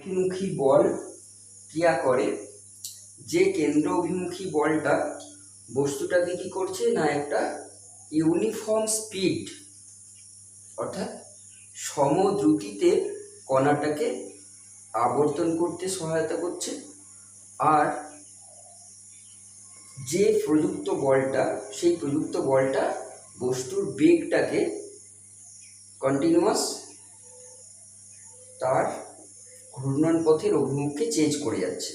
অভিমুখী বল ক্রিয়া করে, যে কেন্দ্র অভিমুখী বলটা বস্তুটাকে কি করছে না একটা ইউনিফর্ম স্পিড অর্থাৎ সমদ্রুতিতে কণাটাকে আবর্তন করতে সহায়তা করছে। আর যে প্রযুক্ত বলটা সেই প্রযুক্ত বলটা বস্তুর বেগটাকে কন্টিনিউয়াস তার ঘূর্ণন পথের অভিমুখে চেঞ্জ করে যাচ্ছে।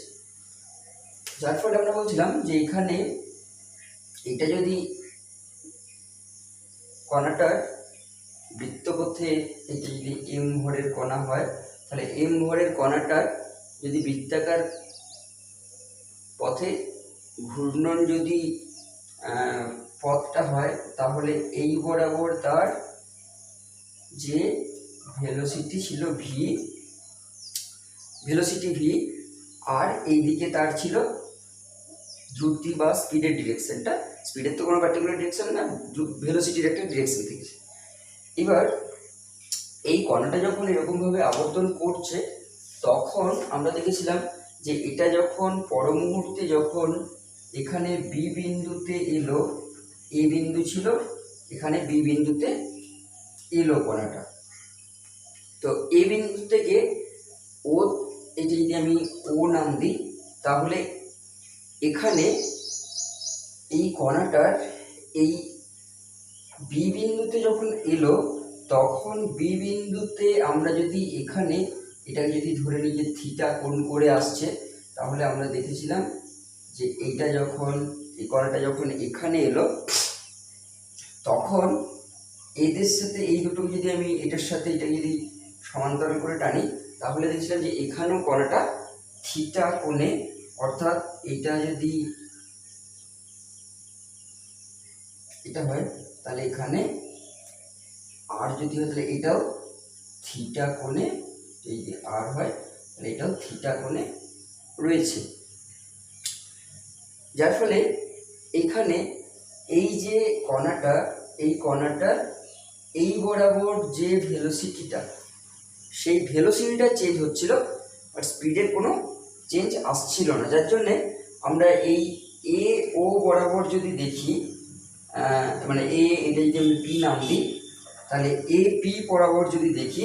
যার ফলে আমরা বলছিলাম যে এখানে এটা যদি কণাটার বৃত্তপথে এটা যদি এম ভরের কণা হয়, তাহলে এম ভরের কণাটার যদি বৃত্তাকার পথে ঘূর্ণন যদি পথটা হয়, তাহলে এই বরাবর তার যে ভেলোসিটি ছিল ভেলোসিটি ভি, আর এই দিকে তার ছিল দ্রুতি বা স্পিডের ডিরেকশনটা। স্পিডের তো কোনো পার্টিকুলার ডিরেকশন না, ভেলোসিটির একটা ডিরেকশন থেকে। এবার এই কণাটা যখন এরকমভাবে আবর্তন করছে, তখন আমরা দেখেছিলাম যে এটা যখন পর মুহূর্তে যখন এখানে বি বিন্দুতে এলো, এ বিন্দু ছিল, এখানে বি বিন্দুতে এলো কণাটা, তো এ বিন্দু থেকে ও, এই যে যদি আমি ও নাম দিই, তাহলে এখানে এই কণাটার এই বি বিন্দুতে যখন এলো, তখন বি বিন্দুতে আমরা যদি এখানে এটা যদি ধরে নিই যে থিটা কোণ করে আসছে, তাহলে আমরা দেখেছিলাম যে এইটা যখন এই কণাটা যখন এখানে এলো, তখন এদের সাথে এই দুটো যদি আমি এটার সাথে এটা যদি সমান্তরাল করে টানি, তাহলে দেখছিলাম যে এখানেও কণাটা থিটা কোণে, অর্থাৎ এটা যদি এটা হয় তাহলে এখানে আর যদি হয় তাহলে এটাও থিটা কোণে, এই যে আর হয় তাহলে এটাও থিটা কোণে রয়েছে। যার ফলে এখানে এই যে কণাটা, এই কণাটার এই বরাবর যে ভেলোসিটিটা, সেই ভেলোসিটিটা চেঞ্জ হচ্ছিল, আর স্পিডের কোনো চেঞ্জ আসছিল না। যার জন্যে আমরা এই এ ও বরাবর যদি দেখি, মানে এটা যদি আমি পি নাম দিই, তাহলে এ পি বরাবর যদি দেখি,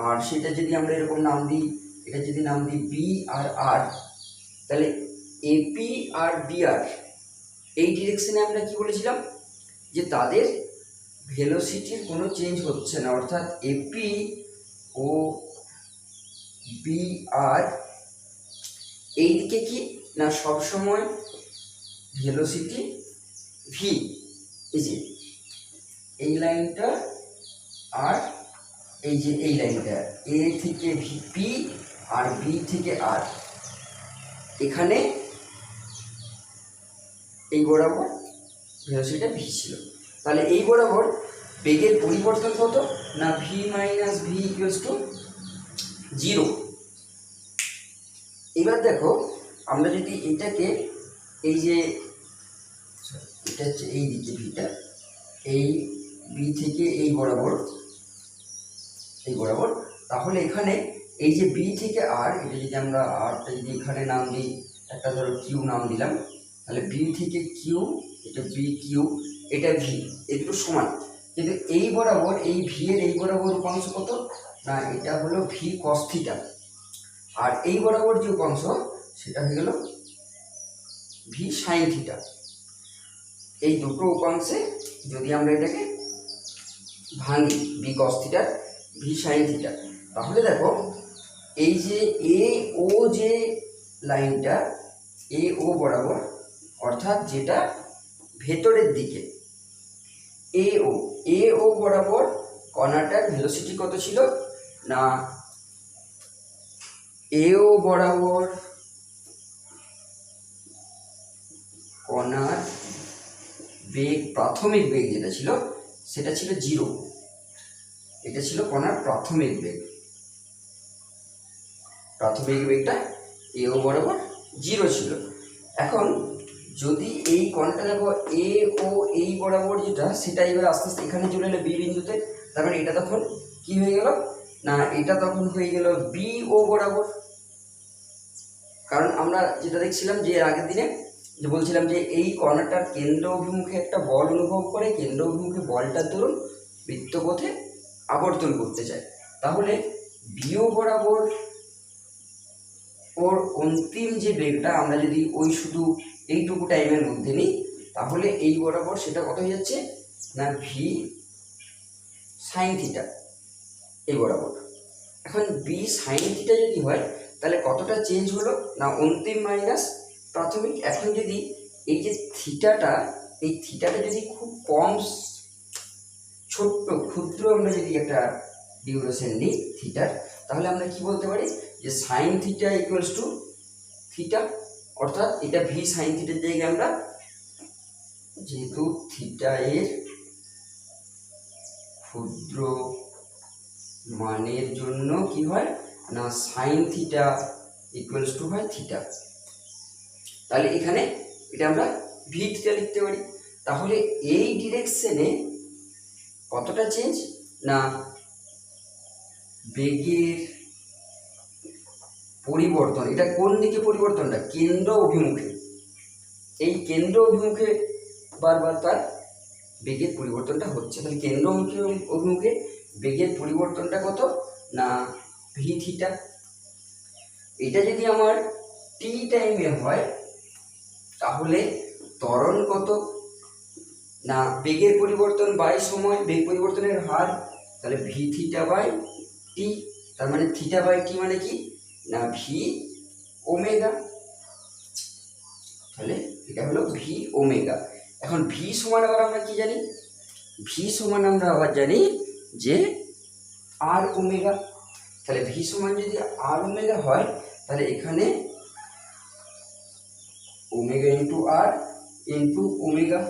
আর সেটা যদি আমরা এরকম নাম দিই, এটা যদি নাম দিই বি আর আর, তাহলে এপি আর বিআর এই ডিরেকশনে আমরা কি বলেছিলাম যে তাদের ভেলোসিটির কোনো চেঞ্জ হচ্ছে না, অর্থাৎ এপি ও বিআর এই দিকে কি না সবসময় ভেলোসিটি ভি, এই যে এই লাইনটা আর এই যে এই লাইনটা, এ থেকে পি আর বি থেকে আর, এখানে এই বরাবর ভেলোসিটিটা ভি ছিল। তাহলে এই বরাবর বেগের পরিবর্তন কত না V minus V equals to 0। এবার দেখো আমরা যদি এটাকে এই যে এটা হচ্ছে এই দিকে ভিটা, এই বি থেকে এই বরাবর তাহলে এখানে এই যে বি থেকে আর, এটা যদি আমরা আরটা যদি এখানে নাম দিই, একটা ধরো কিউ নাম দিলাম, তাহলে বি থেকে কিউ, এটা বি কিউ, এটা ভি, এই দুটো সমান। কিন্তু এই বরাবর এই ভি এর এই বরাবর উপাংশ কত না এটা হলো ভি কস থিটা, আর এই বরাবর যে উপাংশ সেটা হয়ে গেল ভি সাইন থিটা। এই দুটো উপাংশে যদি আমরা এটাকে ভাঙি B cos theta V sine theta, তাহলে দেখো এই যে এ ও যে লাইনটা এ ও বরাবর, অর্থাৎ যেটা ভেতরের দিকে এ ও বরাবর কণাটার ভেলোসিটি কত ছিল না এ ও বরাবর কণার বেগ, প্রাথমিক বেগ যেটা ছিল সেটা ছিল 0। এটা ছিল কণার প্রাথমিক বেগ, প্রাথমিক বেগটা এ ও বরাবর 0 ছিল। এখন যদি এই কণাটা দেখো এ ও এই বরাবর যেটা, সেটা এবার আস্তে আস্তে এখানে চলে এলো বি বিন্দুতে, তার মানে এটা তখন কি হয়ে গেল না এটা তখন হয়ে গেল বি ও বরাবর। কারণ আমরা যেটা দেখছিলাম যে এর আগের দিনে যে বলছিলাম যে এই কণাটার কেন্দ্র অভিমুখে একটা বল অনুভব করে, কেন্দ্র অভিমুখে বলটার দরুন বৃত্তপথে আবর্তন করতে চায়। তাহলে বিও বরাবর ওর অন্তিম যে বেগটা আমরা যদি ওই শুধু এইটুকু টাইমের মধ্যে নিই, তাহলে এই বরাবর সেটা কত হয়ে যাচ্ছে না ভি সাইন থিটা এই বরাবর। এখন বি সাইন থিটা যদি হয় তাহলে কতটা চেঞ্জ হলো না অন্তিম মাইনাস প্রাথমিক। এখন যদি এই যে থিটাটা, এই থিটাটা যদি খুব কম ছোট্ট ক্ষুদ্র আমরা যদি একটা ডিউরেশন নিই থিটার, তাহলে আমরা কি বলতে পারি যে sign theta equals two theta, অর্থাৎ এটা ভি সাইন থিটার জায়গায় আমরা যেহেতু থিটা এর ক্ষুদ্র মানের জন্য কি হয় না সাইন থিটা ইকুয়ালস টু হয় থিটা, তাহলে এখানে এটা আমরা ভি থিটা লিখতে পারি। তাহলে এই ডিরেকশনে কতটা চেঞ্জ না বেগের পরিবর্তন, এটা কোন দিকে পরিবর্তনটা কেন্দ্র অভিমুখে, এই কেন্দ্র অভিমুখে বারবার তার বেগের পরিবর্তনটা হচ্ছে। তাহলে কেন্দ্র অভিমুখে বেগের পরিবর্তনটা কত না ভি থিটা। এটা যদি আমার টি টাইমে হয় তাহলে ত্বরণ কত না বেগের পরিবর্তন বাই সময়, বেগ পরিবর্তনের হার, তাহলে ভি থিটা বাই টি। তার মানে থিটা বাই টি মানে কি না ভি ওমেগা, তাহলে এটা হলো ভি ওমেগা। এখন ভি সমান আবার আমরা কি জানি, ভি সমান আমরা আবার জানি যে আর ওমেগা। তাহলে ভি সমান যদি আর ওমেগা হয় তাহলে এখানে omega into R into omega,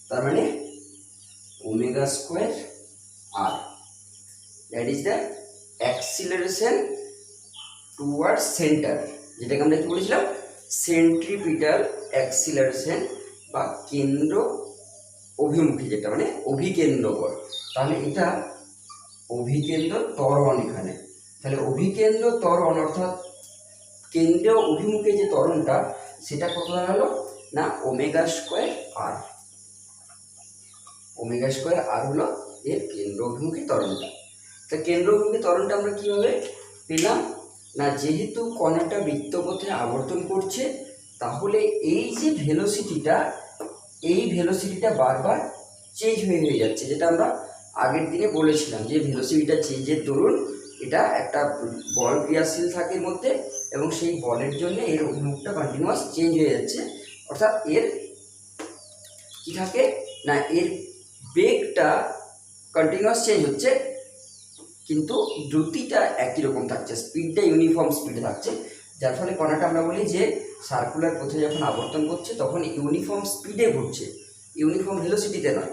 তার মানে omega square R, that is the acceleration towards centre, যেটাকে আমরা কি বলেছিলাম সেন্ট্রিপিটাল অ্যাক্সিলারেশন বা কেন্দ্র অভিমুখী, যেটা মানে অভিকেন্দ্রকর। তাহলে এটা অভিকেন্দ্র ত্বরণ এখানে, তাহলে অভিকেন্দ্র ত্বরণ অর্থাৎ কেন্দ্র অভিমুখে যে ত্বরণটা সেটা কত দাঁড়ালো না ওমেগা স্কোয়ার আর, ওমেগা স্কোয়ার আর হলো এর কেন্দ্র অভিমুখী ত্বরণটা। তা কেন্দ্র অভিমুখী ত্বরণটা আমরা কিভাবে পেলাম না যেহেতু কণাটা বৃত্তপথে আবর্তন করছে, তাহলে এই যে ভেলোসিটিটা, এই ভেলোসিটিটা বারবার চেঞ্জ হয়ে যাচ্ছে, যেটা আমরা আগের দিনে বলেছিলাম যে ভেলোসিটিটা চেঞ্জের দরুন এটা একটা বল ক্রিয়াশীল থাকে এর মধ্যে এবং সেই বলের জন্য এর অভিমুখটা কন্টিনিউয়াস চেঞ্জ হয়ে যাচ্ছে, অর্থাৎ এর কি থাকে না এর বেগটা কন্টিনিউয়াস চেঞ্জ হচ্ছে কিন্তু দ্রুতিটা একই রকম থাকছে, স্পিডটা ইউনিফর্ম স্পিডে থাকছে, যার ফলে কণাটা আমরা বলি যে সার্কুলার পথে যখন আবর্তন করছে তখন ইউনিফর্ম স্পিডে ঘুরছে, ইউনিফর্ম ভেলোসিটিতে নয়।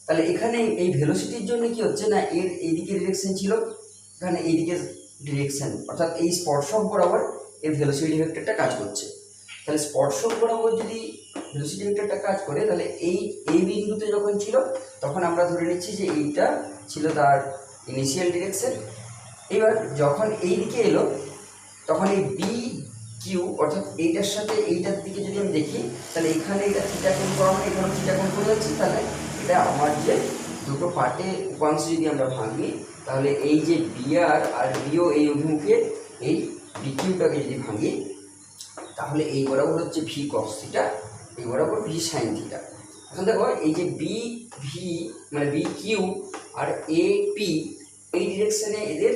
তাহলে এখানে এই ভেলোসিটির জন্য কি হচ্ছে না এর এইদিকে ডিরেকশন ছিল, এখানে এইদিকে ডিরেকশন, অর্থাৎ এই স্পর্শক বরাবর এর ভেলোসিটি ভেক্টরটা কাজ করছে। তাহলে স্পর্শক বরাবর যদি ভেলোসিটি ভেক্টরটা কাজ করে তাহলে এই বিন্দুতে যখন ছিল তখন আমরা ধরে নিচ্ছি যে এইটা ছিল তার ইনিশিয়াল ডিরেকশন। এবার যখন এই দিকে এলো তখন এই বি কিউ অর্থাৎ এইটার সাথে এইটার দিকে যদি আমি দেখি তাহলে এখানে এটা থিটা কোণ করা হয়, এখানে থিটা কোণ করে যাচ্ছে, তাহলে এটা আমার যে দুটো পার্টে উপাংশ যদি আমরা ভাঙি তাহলে এই যে বিআর আর বিও এই অভিমুখে এই বিকিউটাকে যদি ভাঙি তাহলে এই বরাবর হচ্ছে ভি কস থিটা, এই বরাবর ভি সাইন থিটা। এখন দেখো এই যে বি ভি মানে বি কিউ আর এ পি এই ডিরেকশনে এদের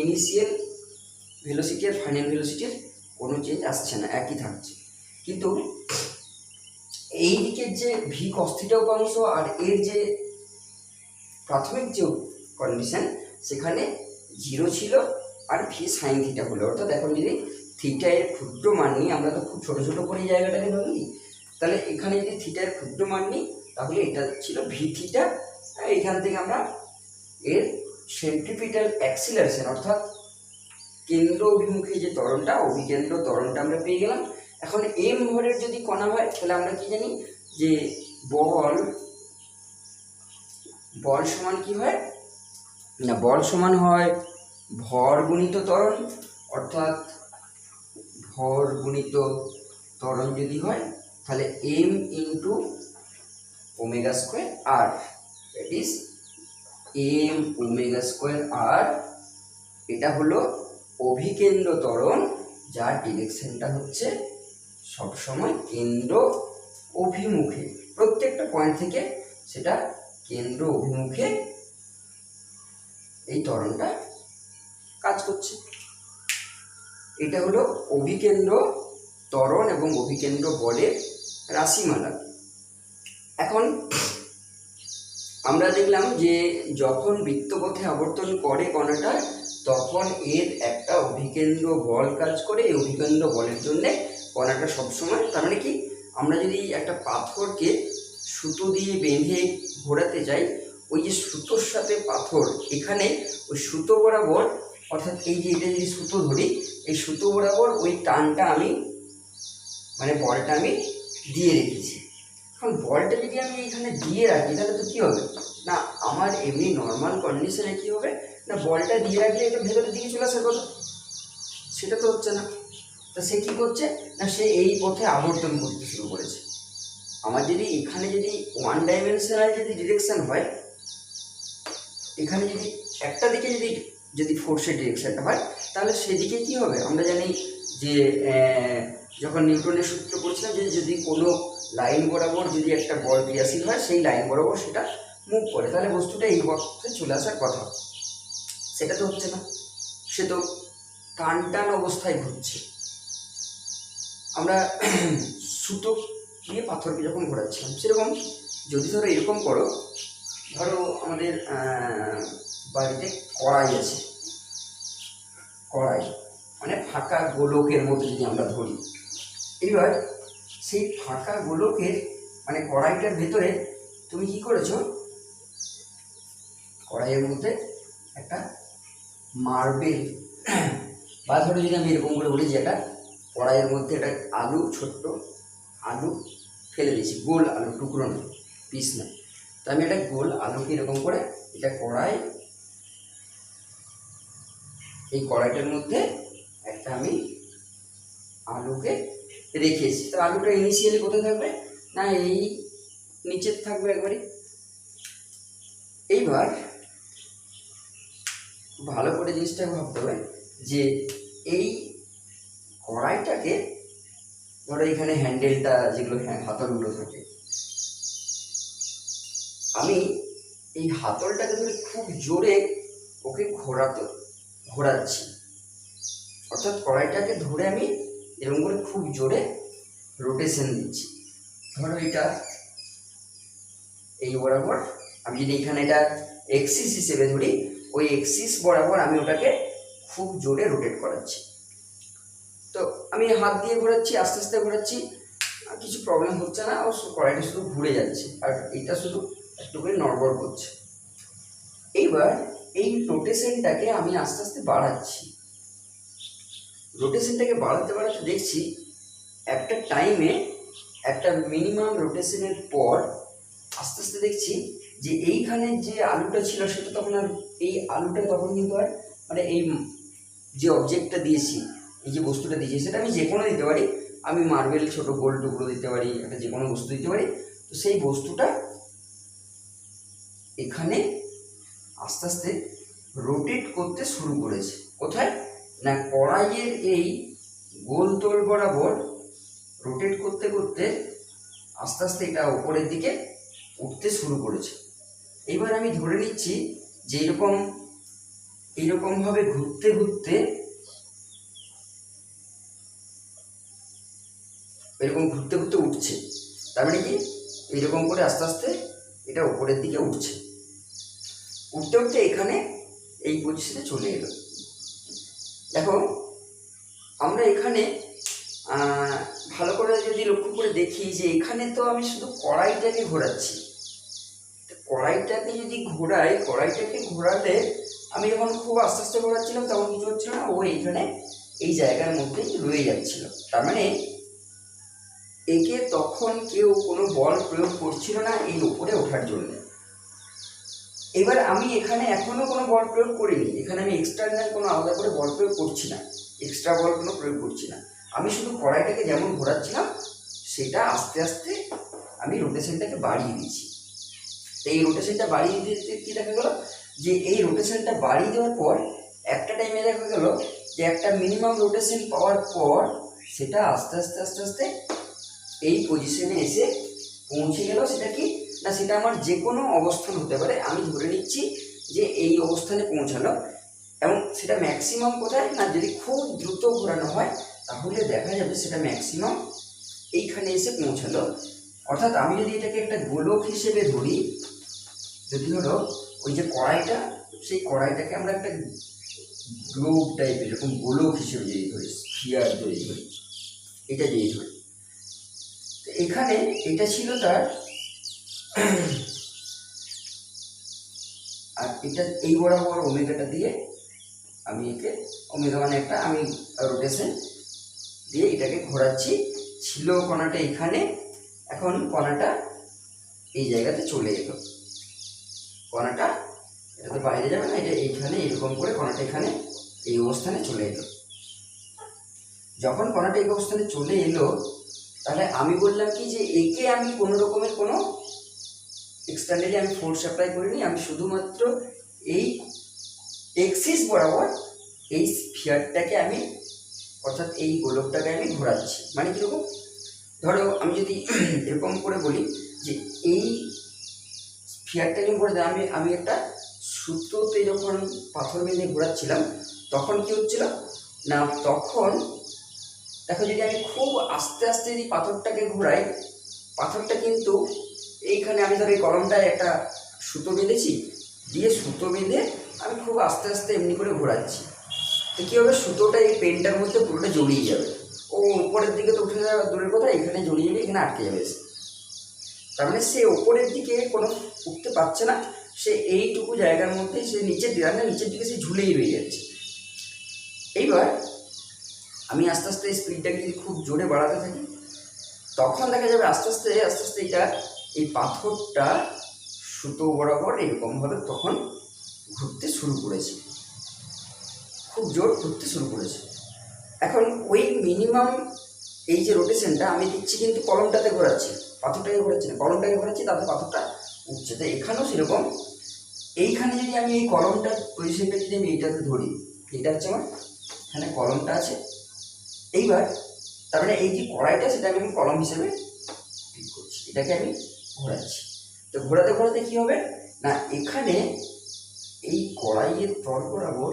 ইনিশিয়াল ভেলোসিটি আর ফাইনাল ভেলোসিটির কোনো চেঞ্জ আসছে না, একই থাকছে। কিন্তু এই দিকের যে ভি কস থিটা উপাংশ আর এর যে প্রাথমিক যে কন্ডিশন সেখানে 0 ছিল আর ভি সাইন থিটা হলো, অর্থাৎ এখন যদি থিটা এর ক্ষুদ্র মান নিই, আমরা তো খুব ছোটো ছোটো করে এই জায়গাটাকে ভাবি, তাহলে এখানে যদি থিটা এর ক্ষুদ্র মান নিই তাহলে এটা ছিল ভি থিটা, এখান থেকে আমরা এর সেন্ট্রিপিটাল অ্যাক্সিলারেশন অর্থাৎ কেন্দ্র অভিমুখী যে ত্বরণটা অভিকেন্দ্র ত্বরণটা আমরা পেয়ে গেলাম। এখন এম ভরের যদি কণা হয় তাহলে আমরা কি জানি যে বল সমান কি হয় না বল সমান হয় ভর গুণিত ত্বরণ, অর্থাৎ ভর গুণিত ত্বরণ যদি হয় তাহলে m into omega square R, that is m omega square r. এটা হলো অভিকেন্দ্র ত্বরণ, যার ডিরেকশনটা হচ্ছে সবসময় কেন্দ্র অভিমুখে, প্রত্যেকটা পয়েন্ট থেকে সেটা কেন্দ্র অভিমুখে এই ত্বরণটা কাজ করছে। এটা হলো অভিকেন্দ্র ত্বরণ এবং অভিকেন্দ্র বলের রাশিমালা। এখন আমরা দেখলাম যে যখন বৃত্তপথে আবর্তন করে কণাটা, তখন এর একটা অভিকেন্দ্র বল কাজ করে। এই অভিকেন্দ্র বলের জন্য কণাটা সবসময়, তার মানে কি, আমরা যদি একটা পাথরকে সুতো দিয়ে বেঁধে ঘোরাতে চাই, ওই যে সুতোর সাথে পাথর, এখানে ওই সুতো বরাবর, অর্থাৎ এই যে এটা যদি সুতো ধরি, এই সুতো বরাবর ওই টানটা আমি, মানে বলটা আমি দিয়ে রেখেছি। এখন বলটা যদি আমি এখানে দিয়ে রাখি তাহলে তো কী হবে না, আমার এমনি নর্মাল কন্ডিশনে কী হবে না, বলটা দিয়ে রাখলে এটা ভেতরের দিকে চলে আসার কথা, সেটা তো হচ্ছে না। তা সে কী করছে না, সে এই পথে আবর্তন করতে শুরু করেছে। আমার যদি এখানে যদি ওয়ান ডাইমেনশনাল যদি ডিরেকশন হয়, এখানে যদি একটা দিকে যদি ফোর্সের ডিরেকশনটা হয়, তাহলে সেদিকে কী হবে, আমরা জানি যে যখন নিউটনের সূত্র পড়ছিলাম যে যদি কোনো লাইন বরাবর যদি একটা বল ক্রিয়াশীল হয়, সেই লাইন বরাবর সেটা মুভ করে, তাহলে বস্তুটা এই পথে চলে আসার কথা। সেটা তো হচ্ছে না, সে তো টান টান অবস্থায় ঘুরছে। আমরা সুতো দিয়ে পাথরকে যখন ঘোরাচ্ছিলাম, সেরকম যদি ধরো এরকম করো, ধরো আমাদের বাড়িতে কড়াই আছে, কড়াই মানে ফাঁকা গোলকের মধ্যে যদি আমরা ধরি, এবার সেই ফাঁকা গোলকের মানে কড়াইটার ভেতরে তুমি কি করেছো, কড়াইয়ের মধ্যে একটা মার্বেল, বা ধরো যদি আমি এরকম করে বলি যে একটা কড়াইয়ের মধ্যে একটা আলু, ছোট্ট আলু ফেলে দিয়েছি, গোল আলু, টুকরো না, পিস না, তো আমি একটা গোল আলুকে এরকম করে এটা কড়াই, এই কড়াইটার মধ্যে একটা আমি আলুকে রেখেছি। তো আলুটা ইনিশিয়ালি কোথায় থাকবে না, এই নিচে থাকবে একবারে। এইবার ভালো করে জিনিসটা ভাবতে হবে যে এই কড়াইটাকে, ধরো এখানে হ্যান্ডেলটা, যেগুলো হাতলগুলো থাকে, আমি এই হাতলটাকে ধরে খুব জোরে ওকে ঘোরাচ্ছি, অর্থাৎ কড়াইটাকে ধরে আমি এরকম করে খুব জোরে রোটেশন দিচ্ছি। ধরো এটা এই বরাবর, আমি যদি এখানে এটা এক্সিস হিসেবে ধরি, ওই এক্সিস বরাবর আমি ওটাকে খুব জোরে রোটেট করাচ্ছি। তো আমি হাত দিয়ে ঘোরাচ্ছি, আস্তে আস্তে ঘোরাচ্ছি, কিছু প্রবলেম হচ্ছে না, ও কড়াইটা শুধু ঘুরে যাচ্ছে, আর এটা শুধু একটু করে নড়বড় করছে। এইবার এই রোটেশনটাকে আমি আস্তে আস্তে বাড়াচ্ছি, রোটেশনটাকে বাড়াতে বাড়াতে দেখছি একটা টাইমে, একটা মিনিমাম রোটেশনের পর আস্তে আস্তে দেখছি যে এইখানে যে আলুটা ছিল সেটা তখন আর, এই আলুটা তখন কিন্তু আর, মানে এই যে অবজেক্টটা দিয়েছি, এই যে বস্তুটা দিয়েছি, সেটা আমি যে কোনো দিতে পারি, আমি মার্বেল ছোট গোল টুকরো দিতে পারি, একটা যে কোনো বস্তু দিতে পারি। তো সেই বস্তুটা এখানে আস্তে আস্তে রোটেট করতে শুরু করেছে। কোথায় না, কড়াইয়ের এই গোল তোল বরাবর রোটেট করতে করতে আস্তে আস্তে এটা উপরের দিকে উঠতে শুরু করেছে। এবার আমি ধরে নিচ্ছি যে এইরকমভাবে ঘুরতে ঘুরতে, এরকম ঘুরতে ঘুরতে উঠছে, তার মানে কি এইরকম করে আস্তে আস্তে এটা উপরের দিকে উঠছে, উঠতে উঠতে এখানে এই পজিশনে চলে এলো। দেখো আমরা এখানে ভালো করে যদি লক্ষ্য করে দেখি যে এখানে তো আমি শুধু কড়াইটাকে ঘোরাচ্ছি, কড়াইটাকে যদি ঘোরাই, কড়াইটাকে ঘোরালে আমি যখন খুব আস্তে আস্তে ঘোরাচ্ছিলাম তখন কিছু হচ্ছিল না, ও এইখানে এই জায়গার মধ্যেই রয়ে যাচ্ছিল। তার মানে একে তখন কেউ কোনো বল প্রয়োগ করছিল না এই উপরে ওঠার জন্য। এবার আমি এখানে এখনো কোনো বল প্রয়োগ করিনি, এখানে আমি এক্সটার্নাল কোনো আলাদা করে বল প্রয়োগ করছি না, এক্সট্রা বল কোনো প্রয়োগ করছি না। আমি শুধু কড়াইটাকে যেমন ঘোরাচ্ছিলাম সেটা আস্তে আস্তে আমি রোটেশনটাকে বাড়িয়ে দিচ্ছি। তো এই রোটেশনটা বাড়িয়ে দিতে কী দেখা গেল, যে এই রোটেশনটা বাড়িয়ে দেওয়ার পর একটা টাইমে দেখা গেল যে একটা মিনিমাম রোটেশন পাওয়ার পর সেটা আস্তে আস্তে আস্তে আস্তে এই পজিশনে এসে পৌঁছে গেল। সেটা কি না, সেটা আমার যে কোনো অবস্থান হতে পারে, আমি ধরে নিচ্ছি যে এই অবস্থানে পৌঁছালো। এবং সেটা ম্যাক্সিমাম কোথায় না, যদি খুব দ্রুত ঘোরানো হয় তাহলে দেখা যাবে সেটা ম্যাক্সিমাম এইখানে এসে পৌঁছালো। অর্থাৎ আমি যদি এটাকে একটা গোলক হিসেবে ধরি, যদি হলো ওই যে কড়াইটা, সেই কড়াইটাকে আমরা একটা গ্লোব টাইপের এরকম গোলক হিসেবে যদি ধরি, স্ফিয়ার যদি ধরি, এটা যদি ধরি, তো এখানে এটা ছিল তার, আর এটা এই বরাবর ওমেগাটা দিয়ে আমি একে ওমেগা মানে একটা আমি রোটেশন দিয়ে এটাকে ঘোরাচ্ছি। ছিল কণাটা এখানে, এখন কণাটা এই জায়গাতে চলে এলো। কণাটা এটা তো বাইরে যাবে না, এটা এইখানে এরকম করে কণাটা এখানে এই অবস্থানে চলে এলো। যখন কণাটা এই অবস্থানে চলে এলো, তাহলে আমি বললাম কি যে একে আমি কোনো রকমের কোনো এক্সটার্নালি আমি ফোর্স অ্যাপ্লাই করিনি, আমি শুধুমাত্র এই এক্সিস বরাবর এই স্ফিয়ারটাকে আমি, অর্থাৎ এই গোলকটাকে আমি ঘোরাচ্ছি। মানে কীরকম, ধরো আমি যদি এরকম করে বলি যে এই স্ফিয়ারটাকে ঘোরাতে আমি একটা সুতোতে যখন পাথর বেঁধে ঘোরাচ্ছিলাম তখন কি হচ্ছিল না, তখন দেখো যদি আমি খুব আস্তে আস্তে যদি পাথরটাকে ঘোরাই, পাথরটা কিন্তু এইখানে আমি ধরো এই কলমটায় একটা সুতো বেঁধেছি, দিয়ে সুতো বেঁধে আমি খুব আস্তে আস্তে এমনি করে ঘোরাচ্ছি, তো কী হবে, সুতোটা এই পেনটার মধ্যে পুরোটা জড়িয়ে যাবে। ও উপরের দিকে তো উঠে যাওয়া দূরের কথা, এখানে জড়িয়ে যাবে, এখানে আটকে যাবে। তার মানে সে ওপরের দিকে কোনো উঠতে পারছে না, সে এইটুকু জায়গার মধ্যে সে নিচের দিকে সে ঝুলেই রয়ে যাচ্ছে। এইবার আমি আস্তে আস্তে স্পিডটাকে যদি খুব জোরে বাড়াতে থাকি, তখন দেখা যাবে আস্তে আস্তে আস্তে আস্তে এটা এই পাথরটা সুতো বরাবর এরকমভাবে তখন ঘুরতে শুরু করেছে, খুব জোর ঘুরতে শুরু করেছে। এখন ওই মিনিমাম এই যে রোটেশনটা আমি দিচ্ছি কিন্তু কলমটাতে ঘোরাচ্ছি, পাথরটাকে ঘোরাচ্ছি না, কলমটাকে ঘোরাচ্ছি, তাতে পাথরটা উঠছে। তো এখানেও সেরকম, এইখানে যদি আমি এই কলমটার পজিশনটা যদি আমি এইটাতে ধরি, এটা হচ্ছে আমার এখানে কলমটা আছে। এইবার তার মানে এই যে কড়াইটা সেটা আমি কলম হিসেবে ঠিক করছি, এটাকে আমি ঘোরাচ্ছি। তো ঘোরাতে ঘোরাতে কী হবে না, এখানে এই কড়াইয়ের তল বরাবর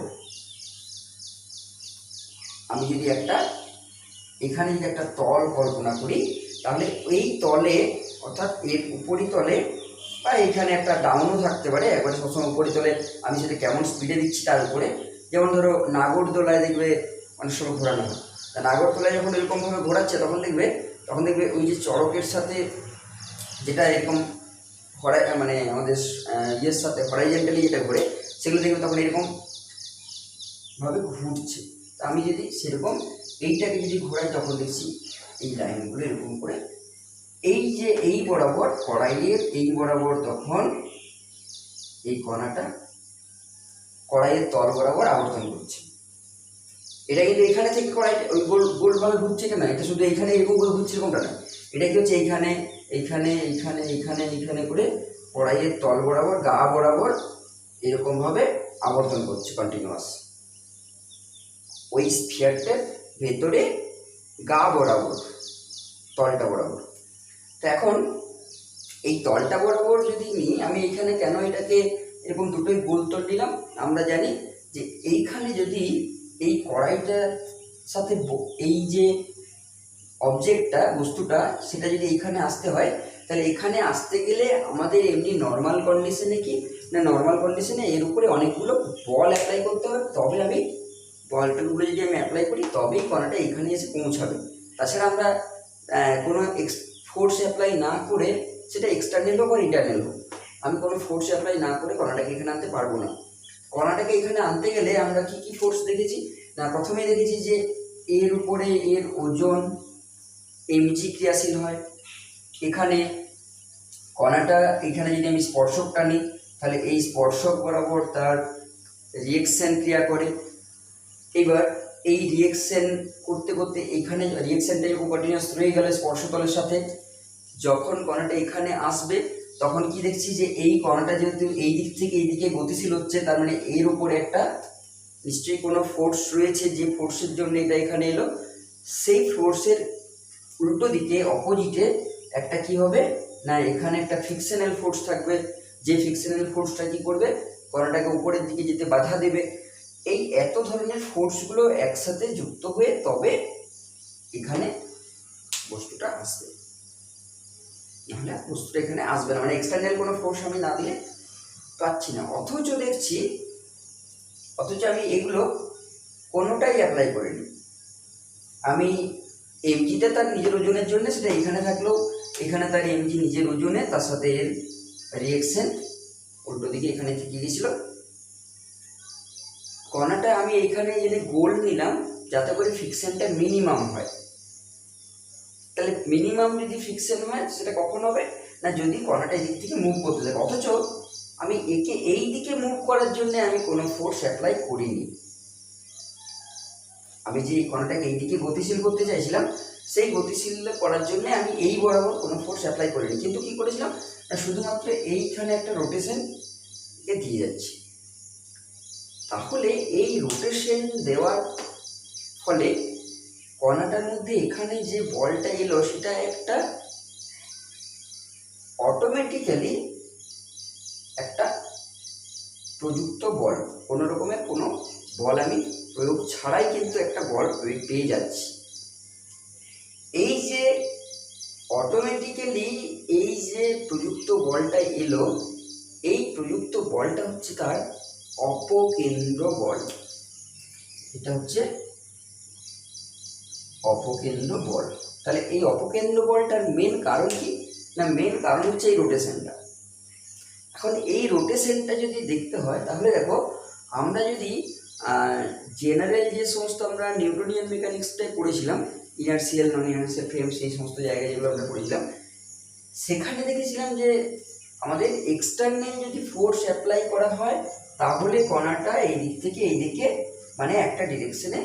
আমি যদি এখানে যদি একটা তল কল্পনা করি, তাহলে এই তলে অর্থাৎ এর উপরিতলে বা এখানে একটা ডাউনও থাকতে পারে, একবারে সবসময় উপরিতলে আমি সেটা কেমন স্পিডে দিচ্ছি তার উপরে। যেমন ধরো নাগরদোলায় দেখবে অনেক সময় ঘোরানো হয়, তা নাগরদোলায় যখন এরকমভাবে ঘোরাচ্ছে তখন দেখবে ওই যে চড়কের সাথে যেটা এরকম মানে আমাদের ইয়ের সাথে হরাইজেন্টালি যেটা ঘোরে, সেগুলো দেখবে তখন এরকমভাবে ঘুরছে। তা আমি যদি সেরকম এইটাকে যদি ঘোরাই, তখন দেখছি এই লাইনগুলো এরকম করে এই যে এই বরাবর কড়াইয়ের এই বরাবর, তখন এই কণাটা কড়াইয়ের তল বরাবর আবর্তন করছে। এটা কিন্তু এখানে থেকে কড়াই ওই গোলভাবে ঘুরছে কেন, এটা শুধু এখানে এরকম করে ঘুরছে এরকমটা না, এটা কি হচ্ছে এইখানে এইখানে এইখানে এইখানে এইখানে করে কড়াইয়ের তল বরাবর গা বরাবর এরকমভাবে আবর্তন করছে কন্টিনিউয়াস ওই স্ফিয়ারটার ভেতরে গা বরাবর, তলটা বরাবর। তো এখন এই তলটা বরাবর যদি নিই আমি, এখানে কেন এটাকে এরকম দুটোই গোল তল দিলাম, আমরা জানি যে এইখানে যদি এই কড়াইটার সাথে এই যে অবজেক্টটা বস্তুটা সেটা যদি এইখানে আসতে হয়, তাহলে এখানে আসতে গেলে আমাদের এমনি নর্মাল কন্ডিশনে কি না, নর্মাল কন্ডিশনে এর উপরে অনেকগুলো বল অ্যাপ্লাই করতে হবে, তবে আমি বলটাগুলো যদি আমি অ্যাপ্লাই করি তবেই কণাটা এখানে এসে পৌঁছাবে। তাছাড়া আমরা কোনো ফোর্স অ্যাপ্লাই না করে, সেটা এক্সটার্নাল হোক আর ইন্টারনাল হোক, আমি কোনো ফোর্স অ্যাপ্লাই না করে কণাটাকে এখানে আনতে পারবো না। কণাটাকে এখানে আনতে গেলে আমরা কি কি ফোর্স দেখেছি না, প্রথমে দেখেছি যে এর উপরে এর ওজন mg ক্রিয়াশীল হয়। এখানে কণাটা এখানে যদি আমি স্পর্শক টানি, তাহলে এই স্পর্শক বরাবর তার রিয়েকশন ক্রিয়া করে। এবার এই রিয়েকশন করতে করতে এখানে রিয়েকশনটা যখন কন্টিনিউয়াস রয়ে গেল স্পর্শতলের সাথে, যখন কণাটা এখানে আসবে তখন কি দেখছি যে এই কণাটা যেহেতু এই দিক থেকে এই দিকে গতিশীল হচ্ছে, তার মানে এর উপরে একটা নিশ্চয়ই কোনো ফোর্স রয়েছে, যে ফোর্সের জন্য এটা এখানে এলো। সেই ফোর্সের উল্টো দিকে অপোজিটে একটা কি হবে না, এখানে একটা ফিকশনাল ফোর্স থাকবে, যে ফিকশনাল ফোর্সটা কি করবে, কণাটাকে উপরের দিকে যেতে বাধা দেবে। এই এত ধরনের ফোর্সগুলো একসাথে যুক্ত হয়ে তবে এখানে বস্তুটা আসবে, নাহলে বস্তুটা এখানে আসবে না, মানে এক্সটার্নাল কোনো ফোর্স আমি না দিলে পাচ্ছি না। অথচ আমি এগুলো কোনোটাই অ্যাপ্লাই করিনি। আমি এমজিটা তার নিজের ওজনের জন্য সেটা এখানে থাকলেও, এখানে তার এমজি নিজের ওজনে, তার সাথে এর রিয়েকশন উল্টো দিকে এখানে থেকে গেছিল। কণাটা আমি এইখানে যদি গোল নিলাম যাতে করে ফিকশনটা মিনিমাম হয়। তাহলে মিনিমাম যদি ফিকশন হয় সেটা কখন হবে না, যদি কণাটা এই দিক থেকে মুভ করতে থাকে। অথচ আমি একে এই দিকে মুভ করার জন্য আমি কোনো ফোর্স অ্যাপ্লাই করিনি। আমি যে কণাটাকে এই দিকে গতিশীল করতে চাইছিলাম সেই গতিশীল করার জন্য আমি এই বরাবর কোনো ফোর্স অ্যাপ্লাই করিনি, কিন্তু কি করেছিলাম না শুধুমাত্র এইখানে একটা রোটেশনকে দিয়ে যাচ্ছি। তাহলে এই রোটেশন দেওয়ার ফলে কণাটার মধ্যে এখানে যে বলটা এলো সেটা একটা অটোমেটিক্যালি একটা প্রযুক্ত বল, কোনো রকমের কোনো বল আমি প্রয়োগ ছাড়াই কিন্তু একটা বল পেয়ে যাচ্ছি। এই যে অটোমেটিক্যালি এই যে প্রযুক্ত বলটা এলো, এই প্রযুক্ত বলটা হচ্ছে তার অপকেন্দ্র বল। এটা হচ্ছে অপকেন্দ্র বল। তাহলে এই অপকেন্দ্র বলটার মেন কারণ কি না, মেন কারণ হচ্ছে এই রোটেশনটা। এখন এই রোটেশনটা যদি দেখতে হয় তাহলে দেখো, আমরা যদি জেনারেল যে সমস্ত আমরা নিউটনিয়ান মেকানিক্সটাই পড়েছিলাম, ইনার্সিয়াল নন ইনার্সিয়াল ফ্রেম, সেই সমস্ত জায়গায় যেগুলো আমরা পড়েছিলাম, সেখানে দেখেছিলাম যে আমাদের এক্সটার্নাল যদি ফোর্স অ্যাপ্লাই করা হয় তাহলে কণাটা এই দিক থেকে এই দিকে মানে একটা ডিরেকশনে,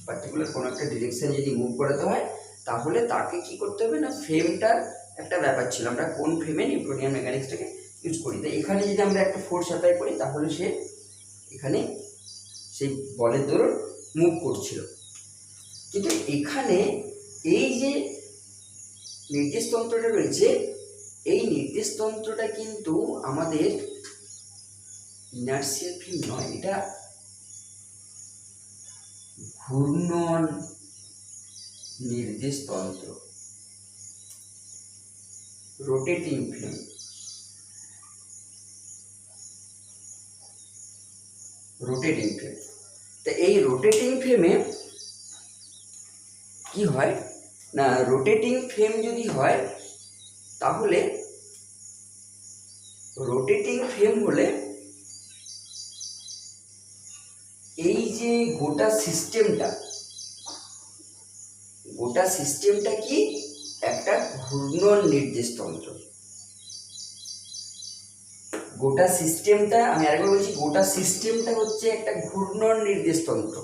পার্টিকুলার কোনো একটা ডিরেকশনে যদি মুভ করাতে হয় তাহলে তাকে কি করতে হবে না, ফ্রেমটার একটা ব্যাপার ছিল, আমরা কোন ফ্রেমে নিউটনিয়ান মেকানিক্সটাকে ইউজ করি। তো এখানে যদি আমরা একটা ফোর্স অ্যাপ্লাই করি তাহলে সে এখানে সেই বলের দরুন মুভ করছিল। কিন্তু এখানে এই যে নির্দেশতন্ত্রটা রয়েছে, এই নির্দেশতন্ত্রটা কিন্তু আমাদের ইনার্সিয়াল ফ্রেম নয়, এটা ঘূর্ণন নির্দেশতন্ত্র, রোটেটিং ফ্রেম। রোটেটিং ফ্রেম, তো এই রোটেটিং ফ্রেমে কি হয় না, রোটেটিং ফ্রেম যদি হয় তাহলে রোটেটিং ফ্রেম হলে এই যে গোটা সিস্টেমটা কি একটা ঘূর্ণন নির্দেশতন্ত্র। গোটা সিস্টেমটা, আমি আরেকবার বলছি, গোটা সিস্টেমটা হচ্ছে একটা ঘূর্ণন নির্দেশতন্ত্র।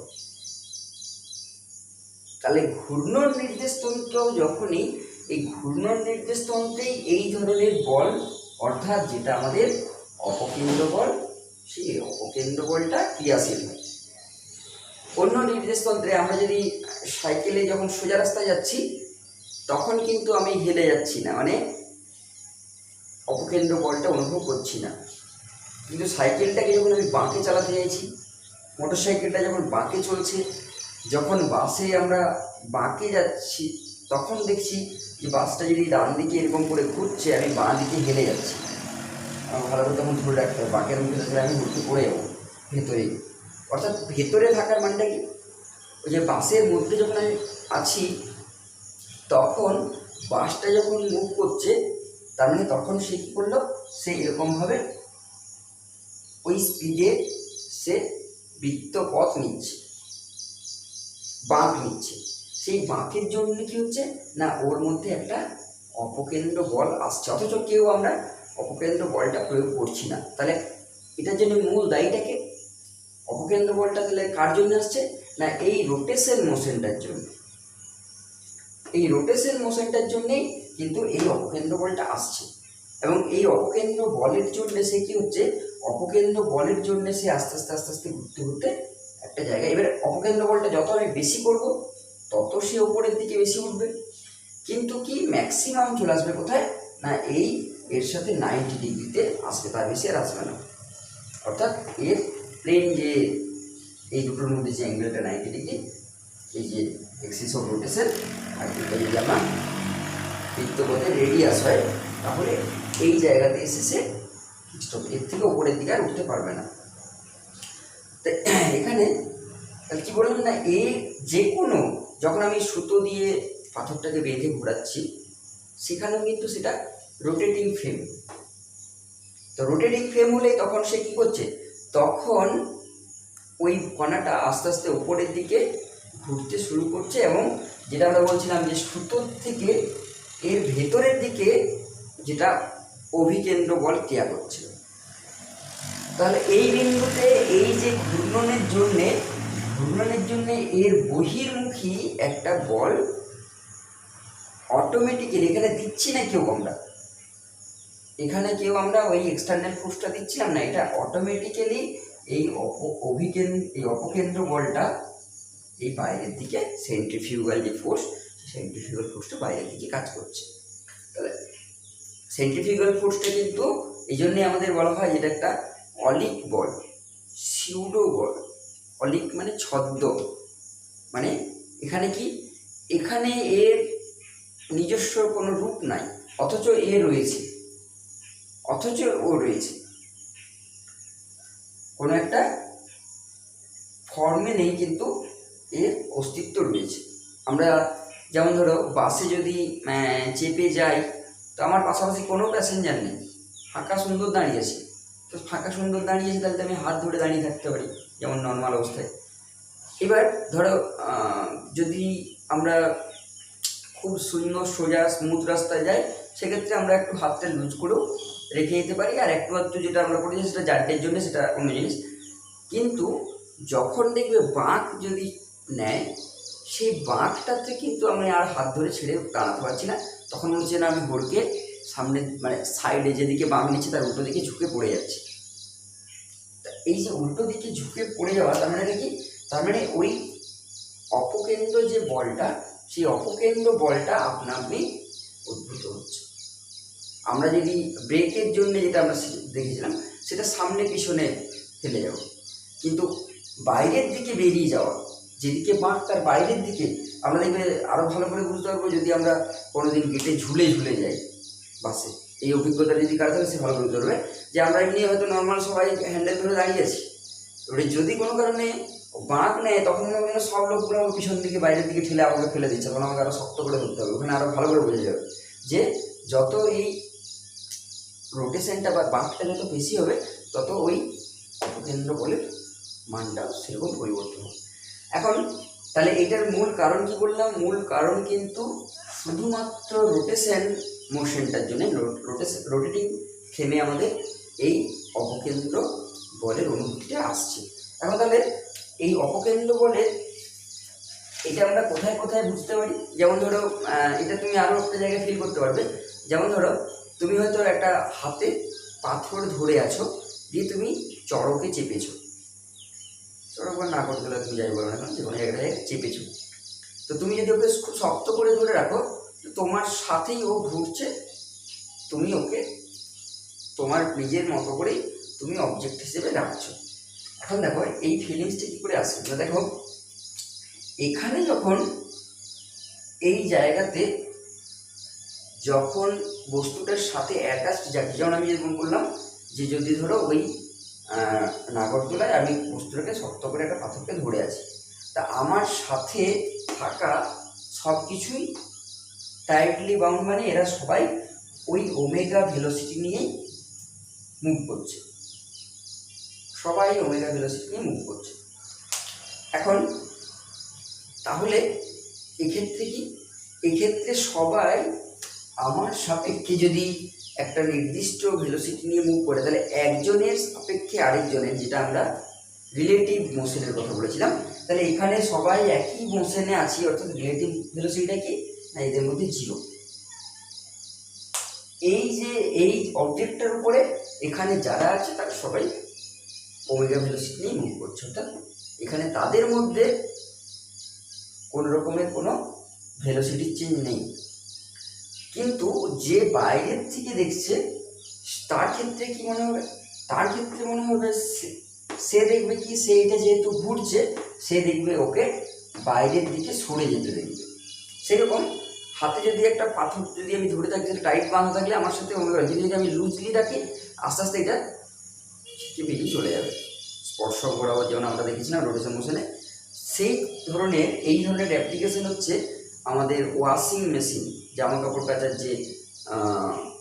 তাহলে ঘূর্ণন নির্দেশতন্ত্র যখনই, এই ঘূর্ণন নির্দেশতন্ত্রেই এই ধরনের বল, অর্থাৎ যেটা আমাদের অপকেন্দ্র বল, সেই অপকেন্দ্র বলটা ক্রিয়াশীল হয়। অন্য নির্দেশতন্ত্রে আমরা যদি সাইকেলে যখন সোজা রাস্তায় যাচ্ছি তখন কিন্তু আমি হেলে যাচ্ছি না, মানে অপকেন্দ্র বলটা অনুভব করছি না। কিন্তু সাইকেলটাকে যখন আমি বাঁকে চালাতে চাইছি, মোটর সাইকেলটা যখন বাঁকে চলছে, যখন বাসে আমরা বাঁকে যাচ্ছি তখন দেখছি যে বাসটা যদি ডান দিকে এরকম করে ঘুরছে, আমি বাঁ দিকে হেলে যাচ্ছি। আমার ভালো করে তখন ধরে রাখতে হবে, বাঁকের মুখে থাকলে আমি ঘুরতে পড়ে যাবো ভেতরেই। অর্থাৎ ভেতরে থাকার মানটা কি, ওই যে বাসের মধ্যে যখন আমি আছি তখন বাসটা যখন মুভ করছে তার মানে তখন সে কী করলো, সে এরকমভাবে ওই স্পিডে সে বৃত্তপথ নিচ্ছে, বাঁক নিচ্ছে। সেই বাঁকের জন্য কি হচ্ছে না, ওর মধ্যে একটা অপকেন্দ্র বল আসছে, অথচ কেউ আমরা অপকেন্দ্র বলটা প্রয়োগ করছি না। তাহলে এটার জন্য মূল দায়ীটাকে, অপকেন্দ্র বলটা তাহলে কার জন্য আসছে না এই রোটেশন মোশনটার জন্য, এই রোটেশন মোশনটার জন্যেই কিন্তু এই অপকেন্দ্র বলটা আসছে। এবং এই অপকেন্দ্র বলের জন্য সে কি হচ্ছে, অপকেন্দ্র বলের জন্য সে আস্তে আস্তে আস্তে আস্তে ঘুরতে ঘুরতে একটা জায়গায়, এবার অপকেন্দ্র বলটা যত আমি বেশি করব তত সে ওপরের দিকে বেশি উঠবে, কিন্তু কি ম্যাক্সিমাম চলে আসবে কোথায়, না এই এর সাথে 90 ডিগ্রিতে আসবে, তার বেশি আর আসবে না। অর্থাৎ এর প্লেন যে এই দুটোর মধ্যে যে অ্যাঙ্গেলটা 90 ডিগ্রি, এই যে এক্সিস অফ রোটেশন, আর এটা যদি আমার বৃত্তপথে রেডিয়াস হয় তাহলে এই জায়গাতে এসে সে স্টপ, এর থেকে উপরের দিকে আর উঠতে পারবে না। তাই এখানে কি বললাম না, এই যে কোনো যখন আমি সুতো দিয়ে পাথরটাকে বেঁধে ঘোরাচ্ছি সেখানেও কিন্তু সেটা রোটেটিং ফ্রেম। তো রোটেটিং ফ্রেম হলে তখন সে কী করছে, তখন ওই কণাটা আস্তে আস্তে উপরের দিকে ঘুরতে শুরু করছে, এবং যেটা আমরা বলছিলাম যে সুতোর থেকে এর ভেতরের দিকে যেটা অভিকেন্দ্র বল ক্রিয়া করছে। তাহলে এই বিন্দুতে এই যে ঘূর্ণনের জন্যে এর বহির্মুখী একটা বল অটোমেটিক্যালি, এখানে দিচ্ছি না কেউ আমরা, এখানে কেউ আমরা ওই এক্সটার্নাল ফোর্সটা দিচ্ছিলাম না, এটা অটোমেটিক্যালি এই অপকেন্দ্র বলটা এই বাইরের দিকে সেন্ট্রিফিউগাল যে ফোর্স, সেন্ট্রিফিউগাল ফোর্সটা বাইরের দিকে কাজ করছে। তাহলে সেন্ট্রিফিউগাল ফোর্সটা কিন্তু এই জন্যে আমাদের বলা হয় এটা একটা অলিক বল, সিউডো বল। অলিক মানে ছদ্ম, মানে এখানে কি, এখানে এর নিজস্ব কোনো রূপ নাই, অথচ এ রয়েছে, অথচ ও রয়েছে, কোনো একটা ফর্মে নেই কিন্তু এর অস্তিত্ব রয়েছে। আমরা যেমন ধরো বাসে যদি চেপে যাই, তো আমার পাশাপাশি কোনো প্যাসেঞ্জার নেই, ফাঁকা সুন্দর দাঁড়িয়ে আছে, তো ফাঁকা সুন্দর দাঁড়িয়ে আছে, তাহলে আমি হাত ধরে দাঁড়িয়ে থাকতে পারি যেমন নর্মাল অবস্থায়। এবার ধরো যদি আমরা খুব সুন্দর সোজা স্মুথ রাস্তায় যাই, সেক্ষেত্রে আমরা একটু হাতটা লুজ করেও রেখে দিতে পারি, আর একটু আধটু যেটা আমরা করেছি সেটা জার্টের জন্য, সেটা অন্য জিনিস। কিন্তু যখন দেখবে বাঁক যদি নেয়, সেই বাঁকটাতে কিন্তু আমি আর হাত ধরে ছেড়ে দাঁড়াতে পারছি না, তখন মনে হচ্ছে না আমি ঘোরকে সামনে মানে সাইডে যেদিকে বাঁক নিচ্ছে তার উল্টো দিকে ঝুঁকে পড়ে যাচ্ছে। তা এই যে উল্টো দিকে ঝুঁকে পড়ে যাওয়া, তার মানে কি, তার মানে ওই অপকেন্দ্র যে বলটা, সেই অপকেন্দ্র বলটা আপনা আপনি উদ্ভূত হচ্ছে। আমরা যদি ব্রেকের জন্য যেটা আমরা দেখেছিলাম সেটা সামনে পিছনে ফেলে যাব, কিন্তু বাইরের দিকে বেরিয়ে যাওয়া, যেদিকে বাঁক তার বাইরের দিকে, আমরা দেখবে আরও ভালো করে বুঝতে পারবো যদি আমরা কোনোদিন গেটে ঝুলে যাই বাসে। এই অভিজ্ঞতা যদি কারো থাকে সে ভালো বুঝতে পারবে যে আমরা এমনি হয়তো নর্মাল সবাই হ্যান্ডেল ধরে দাঁড়িয়ে আছি, এবারে যদি কোনো কারণে বাঁক নেয় তখন মনে হয় সব লোকগুলো আমাকে পিছন দিকে বাইরের দিকে ঠেলে আমাকে ফেলে দিচ্ছে, তখন আমাকে আরও শক্ত করে ধরতে হবে। ওখানে আরও ভালো করে বোঝা যাবে যে যত এই রোটেশনটা বা বাঁকটা যত বেশি হবে তত ওই অপকেন্দ্র বলের মানটা সেরকম পরিবর্তন হবে। এখন তাহলে এটার মূল কারণ কি বললাম, মূল কারণ কিন্তু শুধুমাত্র রোটেশন মোশনটার জন্য, রোটেটিং ফ্রেমে আমাদের এই অপকেন্দ্র বলের অনুভূতিটা আসছে। এখন তাহলে এই অপকেন্দ্র বলের এটা আমরা কোথায় কোথায় বুঝতে পারি, যেমন ধরো এটা তুমি আরও একটা জায়গায় ফিল করতে পারবে। যেমন ধরো তুমি হয়তো একটা হাতে পাথর ধরে আছো, দিয়ে তুমি চড়কে চেপেছো, চড়ক বা না করতে গেলে তুমি যাই বলো না কারণ যে কোনো জায়গায় চেপেছো, তো তুমি যদি ওকে খুব শক্ত করে ধরে রাখো, তো তোমার সাথেই ও ঘুরছে, তুমি ওকে তোমার নিজের মতো করেই তুমি অবজেক্ট হিসেবে রাখছো। এখন দেখো এই ফিলিংসটা কী করে আসছে, দেখো এখানে যখন এই জায়গাতে যখন বস্তুটার সাথে অ্যাটাচ যাচ্ছে, যেমন আমি যেরকম বললাম যে যদি ধরো ওই নাগরদোলায় আমি বস্তুটাকে শক্ত করে একটা পাথরকে ধরে আছি, তা আমার সাথে থাকা সব কিছুই টাইটলি বাউন্ড, মানে এরা সবাই ওই ওমেগা ভেলোসিটি নিয়েই মুভ করছে, সবাই ওমেগা ভেলোসিটি নিয়ে মুভ করছে। এখন তাহলে এক্ষেত্রে কি, এক্ষেত্রে সবাই আমার সাপেক্ষে যদি একটা নির্দিষ্ট ভেলোসিটি নিয়ে মুভ করে, তাহলে একজনের সাপেক্ষে আরেকজনের, যেটা আমরা রিলেটিভ মোশনের কথা বলেছিলাম। তাহলে এখানে সবাই একই মোশনে আছি, অর্থাৎ রিলেটিভ ভেলোসিটিটা কি না এদের মধ্যে জিরো। এই যে এই অবজেক্টটার উপরে এখানে যারা আছে তারা সবাই ওমেগা ভেলোসিটি নিয়ে মুভ করছে, অর্থাৎ এখানে তাদের মধ্যে কোনো রকমের কোনো ভেলোসিটির চেঞ্জ নেই। কিন্তু যে বাইরের থেকে দেখছে তার ক্ষেত্রে কি মনে হবে, তার ক্ষেত্রে মনে হবে সে দেখবে কি সে এটা যেহেতু ঘুরছে সে দেখবে ওকে বাইরের দিকে সরে যেতে দেখবে। সেরকম হাতে যদি একটা পাথর যদি আমি ধরে থাকি সেটা টাইট বাঁধা থাকলে আমার সাথে ওমেগা, কিন্তু যদি আমি লুজলি রাখি আস্তে আস্তে এটা বেরিয়ে চলে যাবে। স্পর্শক বরাবর যেমন আমরা দেখেছিলাম রোটেশন মোশনে, সেই ধরনের এই ধরনের অ্যাপ্লিকেশন হচ্ছে আমাদের ওয়াশিং মেশিন, জামা কাপড় কাচার যে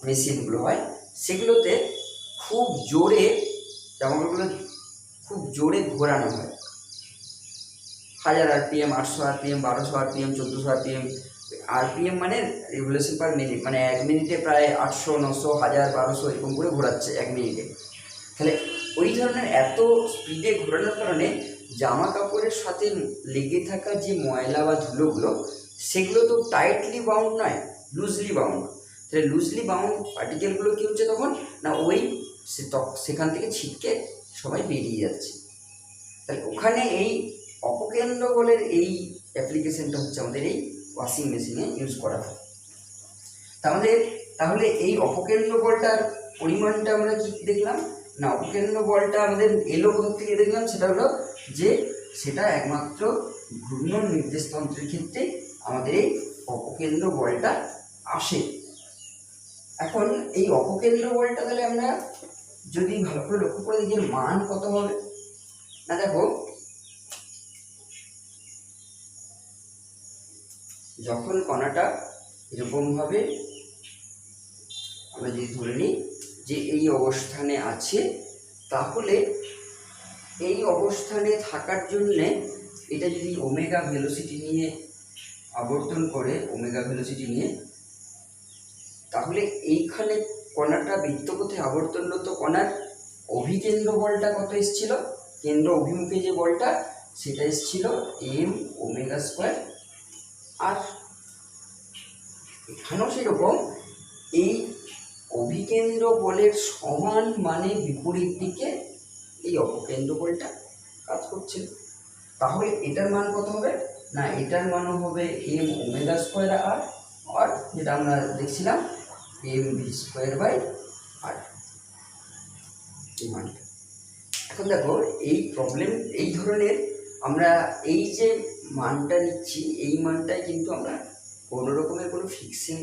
মেশিনগুলো হয় সেগুলোতে খুব জোরে জামা কাপড়গুলো খুব জোরে ঘোরানো হয়। 1000 RPM, 800 RPM, 1200 RPM, 1400 RPM। RPM মানে রিভলিউশন পার মিনিট, মানে 1 মিনিটে প্রায় 800, 900, 1000, 1200 এরকম করে ঘোরাচ্ছে 1 মিনিটে। তাহলে ওই ধরনের এত স্পিডে ঘোরানোর কারণে জামা কাপড়ের সাথে লেগে থাকা যে ময়লা বা ধুলোগুলো সেগুলো তো টাইটলি বাউন্ড নয়, লুজলি বাউন্ড। তাহলে লুজলি বাউন্ড পার্টিকেলগুলো কী হচ্ছে তখন না ওই সেখান থেকে ছিটকে সবাই বেরিয়ে যাচ্ছে। তাহলে ওখানে এই অপকেন্দ্র বলের এই অ্যাপ্লিকেশনটা হচ্ছে আমাদের এই ওয়াশিং মেশিনে ইউজ করা হয়। তাহলে এই অপকেন্দ্র বলটার পরিমাণটা আমরা কি দেখলাম না, অপকেন্দ্র বলটা আমাদের এলো কোথা থেকে দেখলাম, সেটা হলো যে সেটা একমাত্র ঘূর্ণন নির্দেশতন্ত্রের ক্ষেত্রে আমাদের এই অপকেন্দ্র বলটা আসে। এখন এই অপকেন্দ্র বলটা তাহলে আমরা যদি ভালো করে লক্ষ্য করে দেখি মান কত হবে না, দেখো যখন কণাটা এরকমভাবে আমরা যদি ধরে নিই যে এই অবস্থানে আছে, তাহলে এই অবস্থানে থাকার জন্যে এটা যদি ওমেগা ভেলোসিটি নিয়ে আবর্তন করে, ওমেগা ভেলোসিটি নিয়ে, তাহলে এইখানে কণাটা বৃত্তপথে আবর্তনরত কণার অভিকেন্দ্র বলটা কত এসেছিল, কেন্দ্র অভিমুখে যে বলটা সেটা এসেছিল m⍵²। আর এখানেও সেরকম এই অভিকেন্দ্র বলের সমান মানে বিপরীত দিকে এই অপকেন্দ্র বলটা কাজ করছে। তাহলে এটার মান কত হবে না, এটার মানও হবে m⍵² আর যেটা আমরা দেখছিলাম mv²/r এই মানটা। এখন দেখো এই প্রবলেম এই ধরনের আমরা এই যে মানটা নিচ্ছি এই মানটাই কিন্তু আমরা কোনো রকমের কোনো ফিক্সিং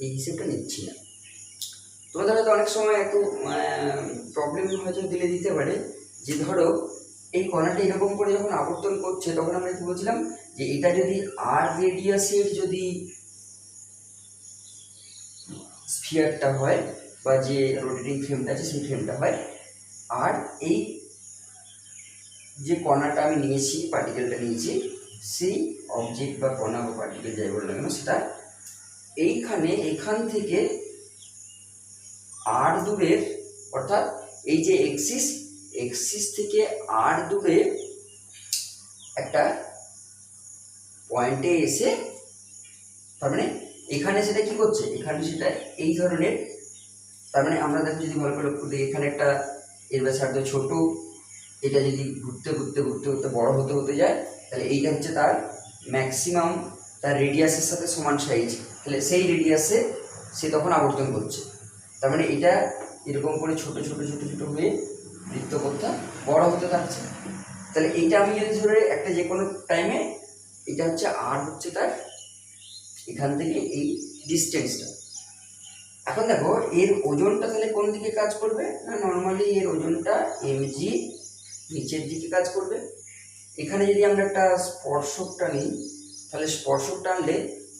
এই হিসেবটা নিচ্ছি না। তোমাদের হয়তো অনেক সময় একটু প্রবলেম হয়তো দিতে পারে যে ধরো এই কণাটা এরকম করে যখন আবর্তন করছে তখন আমরা কি বলছিলাম যে এটা যদি আর রেডিয়াসের যদি স্ফিয়ারটা হয় বা যে রোটেটিং ফ্রেমটা আছে সেই ফ্রেমটা হয়, আর এই যে কণাটা আমি নিয়েছি পার্টিকেলটা নিয়েছি সেই অবজেক্ট বা কণা বা পার্টিকেল যাই বললাম কেন সেটা এখান থেকে আর দূরের, অর্থাৎ এই যে এক্সিস থেকে আর দূরে একটা পয়েন্টে এসে, তার মানে এখানে সেটা কি করছে, এখানে সেটা এই ধরনের, তার মানে আমরা দেখো যদি ভালো করে লক্ষ্য দিই এখানে একটা এর ব্যাসার্ধ ছোট, এটা যদি ঘুরতে ঘুরতে ঘুরতে ঘুরতে বড় হতে হতে যায় তাহলে এইটা হচ্ছে তার ম্যাক্সিমাম, তার রেডিয়াসের সাথে সমান সাইজ, তাহলে সেই রেডিয়াসে সে তখন আবর্তন করছে। তার মানে এটা এরকম করে ছোট ছোট ছোট ছোট হয়ে বৃত্তপথটা বড় হতে থাকছে। তাহলে এইটা আমি যদি ধরে একটা যে কোনো টাইমে এটা হচ্ছে আর হচ্ছে তার এখান থেকে এই ডিস্টেন্সটা। এখন দেখো এর ওজনটা তাহলে কোন দিকে কাজ করবে না, নর্মালি এর ওজনটা mg নিচের দিকে কাজ করবে। এখানে যদি আমরা একটা স্পর্শকটা নিই তাহলে স্পর্শকটা আনলে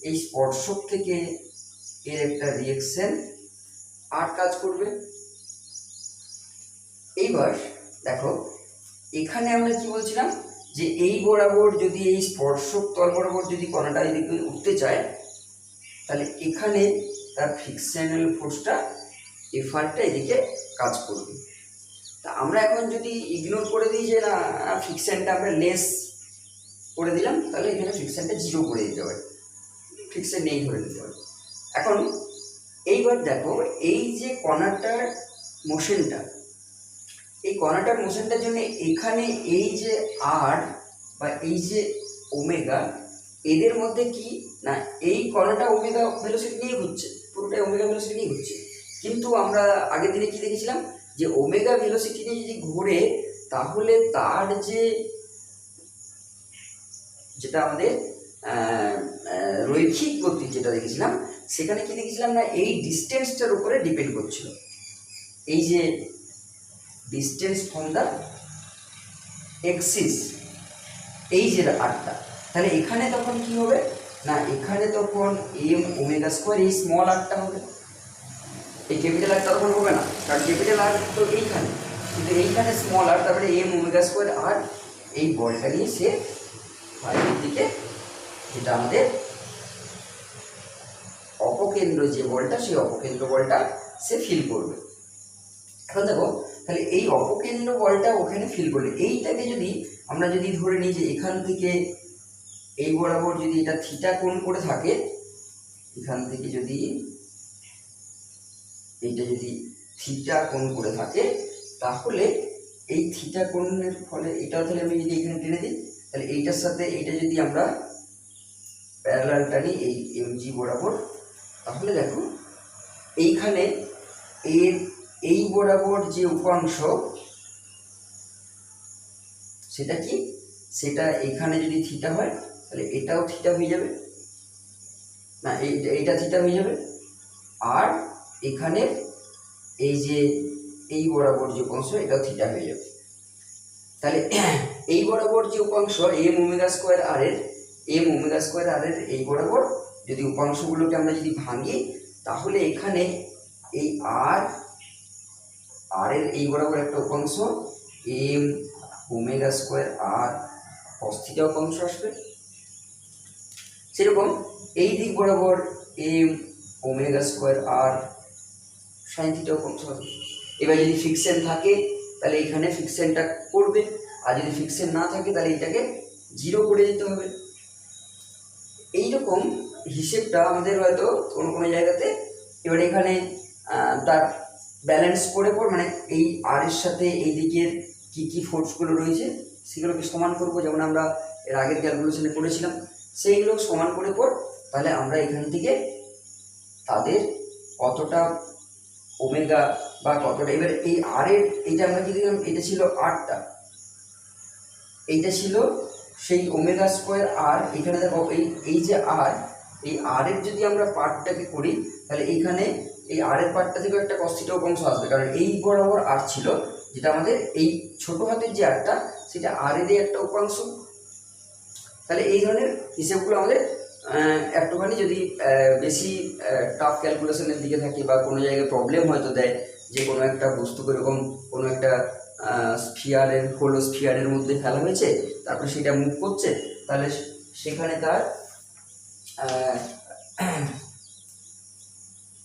এই স্পর্শক থেকে এর একটা রিয়েকশন আর কাজ করবে। এইবার দেখো এখানে আমরা কি বলছিলাম যে এই বরাবর যদি এই স্পর্শক তল বরাবর যদি কণাটা এদিকে উঠতে চায় তাহলে এখানে তার ফ্রিকশনাল ফোর্সটা এফআরটা এদিকে কাজ করবে। তা আমরা এখন যদি ইগনোর করে দিই যে না ফ্রিকশনটা আমরা লেস করে দিলাম, তাহলে এখানে ফ্রিকশনটা 0 করে দিতে পারি, ফ্রিকশন নেই ধরে দিতে পারি। এখন এইবার দেখো এই যে কণাটার মোশনটা, এই কণাটার মোশনটার জন্য এখানে এই যে আর বা এই যে ওমেগা, এদের মধ্যে কি না এই কণাটা ওমেগা ভেলোসিটি নিয়ে ঘুরছে, পুরোটাই ওমেগা ভেলোসিটি নিয়ে ঘুরছে। কিন্তু আমরা আগের দিনে কি দেখেছিলাম যে ওমেগা ভেলোসিটি নিয়ে যদি ঘোরে তাহলে তার যেটা আমাদের রৈখিক গতি যেটা দেখেছিলাম, সেখানে কি দেখেছিলাম না এই ডিস্টেন্সটার উপরে ডিপেন্ড করছিল, এই যে ডিস্টেন্স ফ্রম দ্য এক্সিস, এই যে আরটা। তাহলে এখানে তখন কি হবে না এখানে তখন এম ওমেগা স্কোয়ার এই স্মল আরটা হবে, এই ক্যাপিটাল আরটা তখন হবে না, কারণ ক্যাপিটাল আর তো এইখানে, কিন্তু এইখানে স্মল আর, তারপরে এম ওমেগা স্কোয়ার আর এই বলটা নিয়ে সে বাইরের দিকে, যেটা আমাদের অপকেন্দ্র যে বলটা, সেই অপকেন্দ্র বলটা সে ফিল করবে। এখন দেখো তাহলে এই অপকেন্দ্র বলটা ওখানে ফিল করলে, এইটাকে যদি আমরা যদি ধরে নিই যে এখান থেকে এই বরাবর যদি এটা থিটা কোণ করে থাকে, এখান থেকে যদি এইটা যদি থিটা কোণ করে থাকে, তাহলে এই থিটা কোণের ফলে এটা তাহলে আমি যদি এখানে টেনে দিই, তাহলে এইটার সাথে এইটা যদি আমরা প্যারালাল টানি এই এমজি বরাবর, তাহলে দেখো এইখানে এর এই বরাবর যে উপাংশ সেটা কি, সেটা এখানে যদি থিটা হয় তাহলে এটাও থিটা হয়ে যাবে, না এইটা থিটা হয়ে যাবে, আর এখানে এই যে এই বরাবর যে উপাংশ এটাও থিটা হয়ে যাবে। তাহলে এই বরাবর যে উপাংশ এম ওমেগা স্কোয়ার আর এর, এম ওমেগা স্কোয়ার আর এর এই বরাবর যদি উপাংশগুলোকে আমরা যদি ভাঙি, তাহলে এখানে এই আর এর এই বরাবর একটা উপাংশ এম ওমেগা স্কোয়ার আর কস থিটা উপাংশ আসবে, সেরকম এই দিক বরাবর এম ওমেগা স্কোয়ার আর সাইন থিটা উপাংশ হবে। এবার যদি ফিক্সেন থাকে তাহলে এখানে ফিক্সেনটা করবে, আর যদি ফিক্সেন না থাকে তাহলে এটাকে 0 করে দিতে হবে। এইরকম হিসেবটা আমাদের হয়তো কোনো কোনো জায়গাতে, এবার এখানে তার ব্যালেন্স করে মানে এই আর এর সাথে এই দিকের কী কী ফোর্সগুলো রয়েছে সেগুলোকে সমান করব, যেমন আমরা এর আগের ক্যালকুলেশনে করেছিলাম, সেইগুলো সমান করে পর তাহলে আমরা এখান থেকে তাদের কতটা ওমেগা বা কতটা, এবার এই আর এর এইটা আমরা কি দিলাম, এটা ছিল আরটা, এইটা ছিল সেই ওমেগা স্কোয়ার আর, এখানে দেখো এই যে আর, এই আর এর যদি আমরা পার্টটাকে করি তাহলে এইখানে এই আর এর পার্টটা থেকেও একটা কস থিটা উপাংশ আসবে, কারণ এই বরাবর আর ছিল যেটা আমাদের এই ছোট হাতের যে আরটা সেটা আর এরই একটা উপাংশ। তাহলে এই ধরনের হিসেবগুলো আমাদের একটুখানি যদি বেশি টাফ ক্যালকুলেশনের দিকে থাকে বা কোনো জায়গায় প্রবলেম হয়তো দেয়, যে কোনো একটা বস্তু এরকম কোনো একটা স্ফিয়ারের হোলো স্ফিয়ারের মধ্যে ফেলা হয়েছে, তারপরে সেটা মুভ করছে, তাহলে সেখানে তার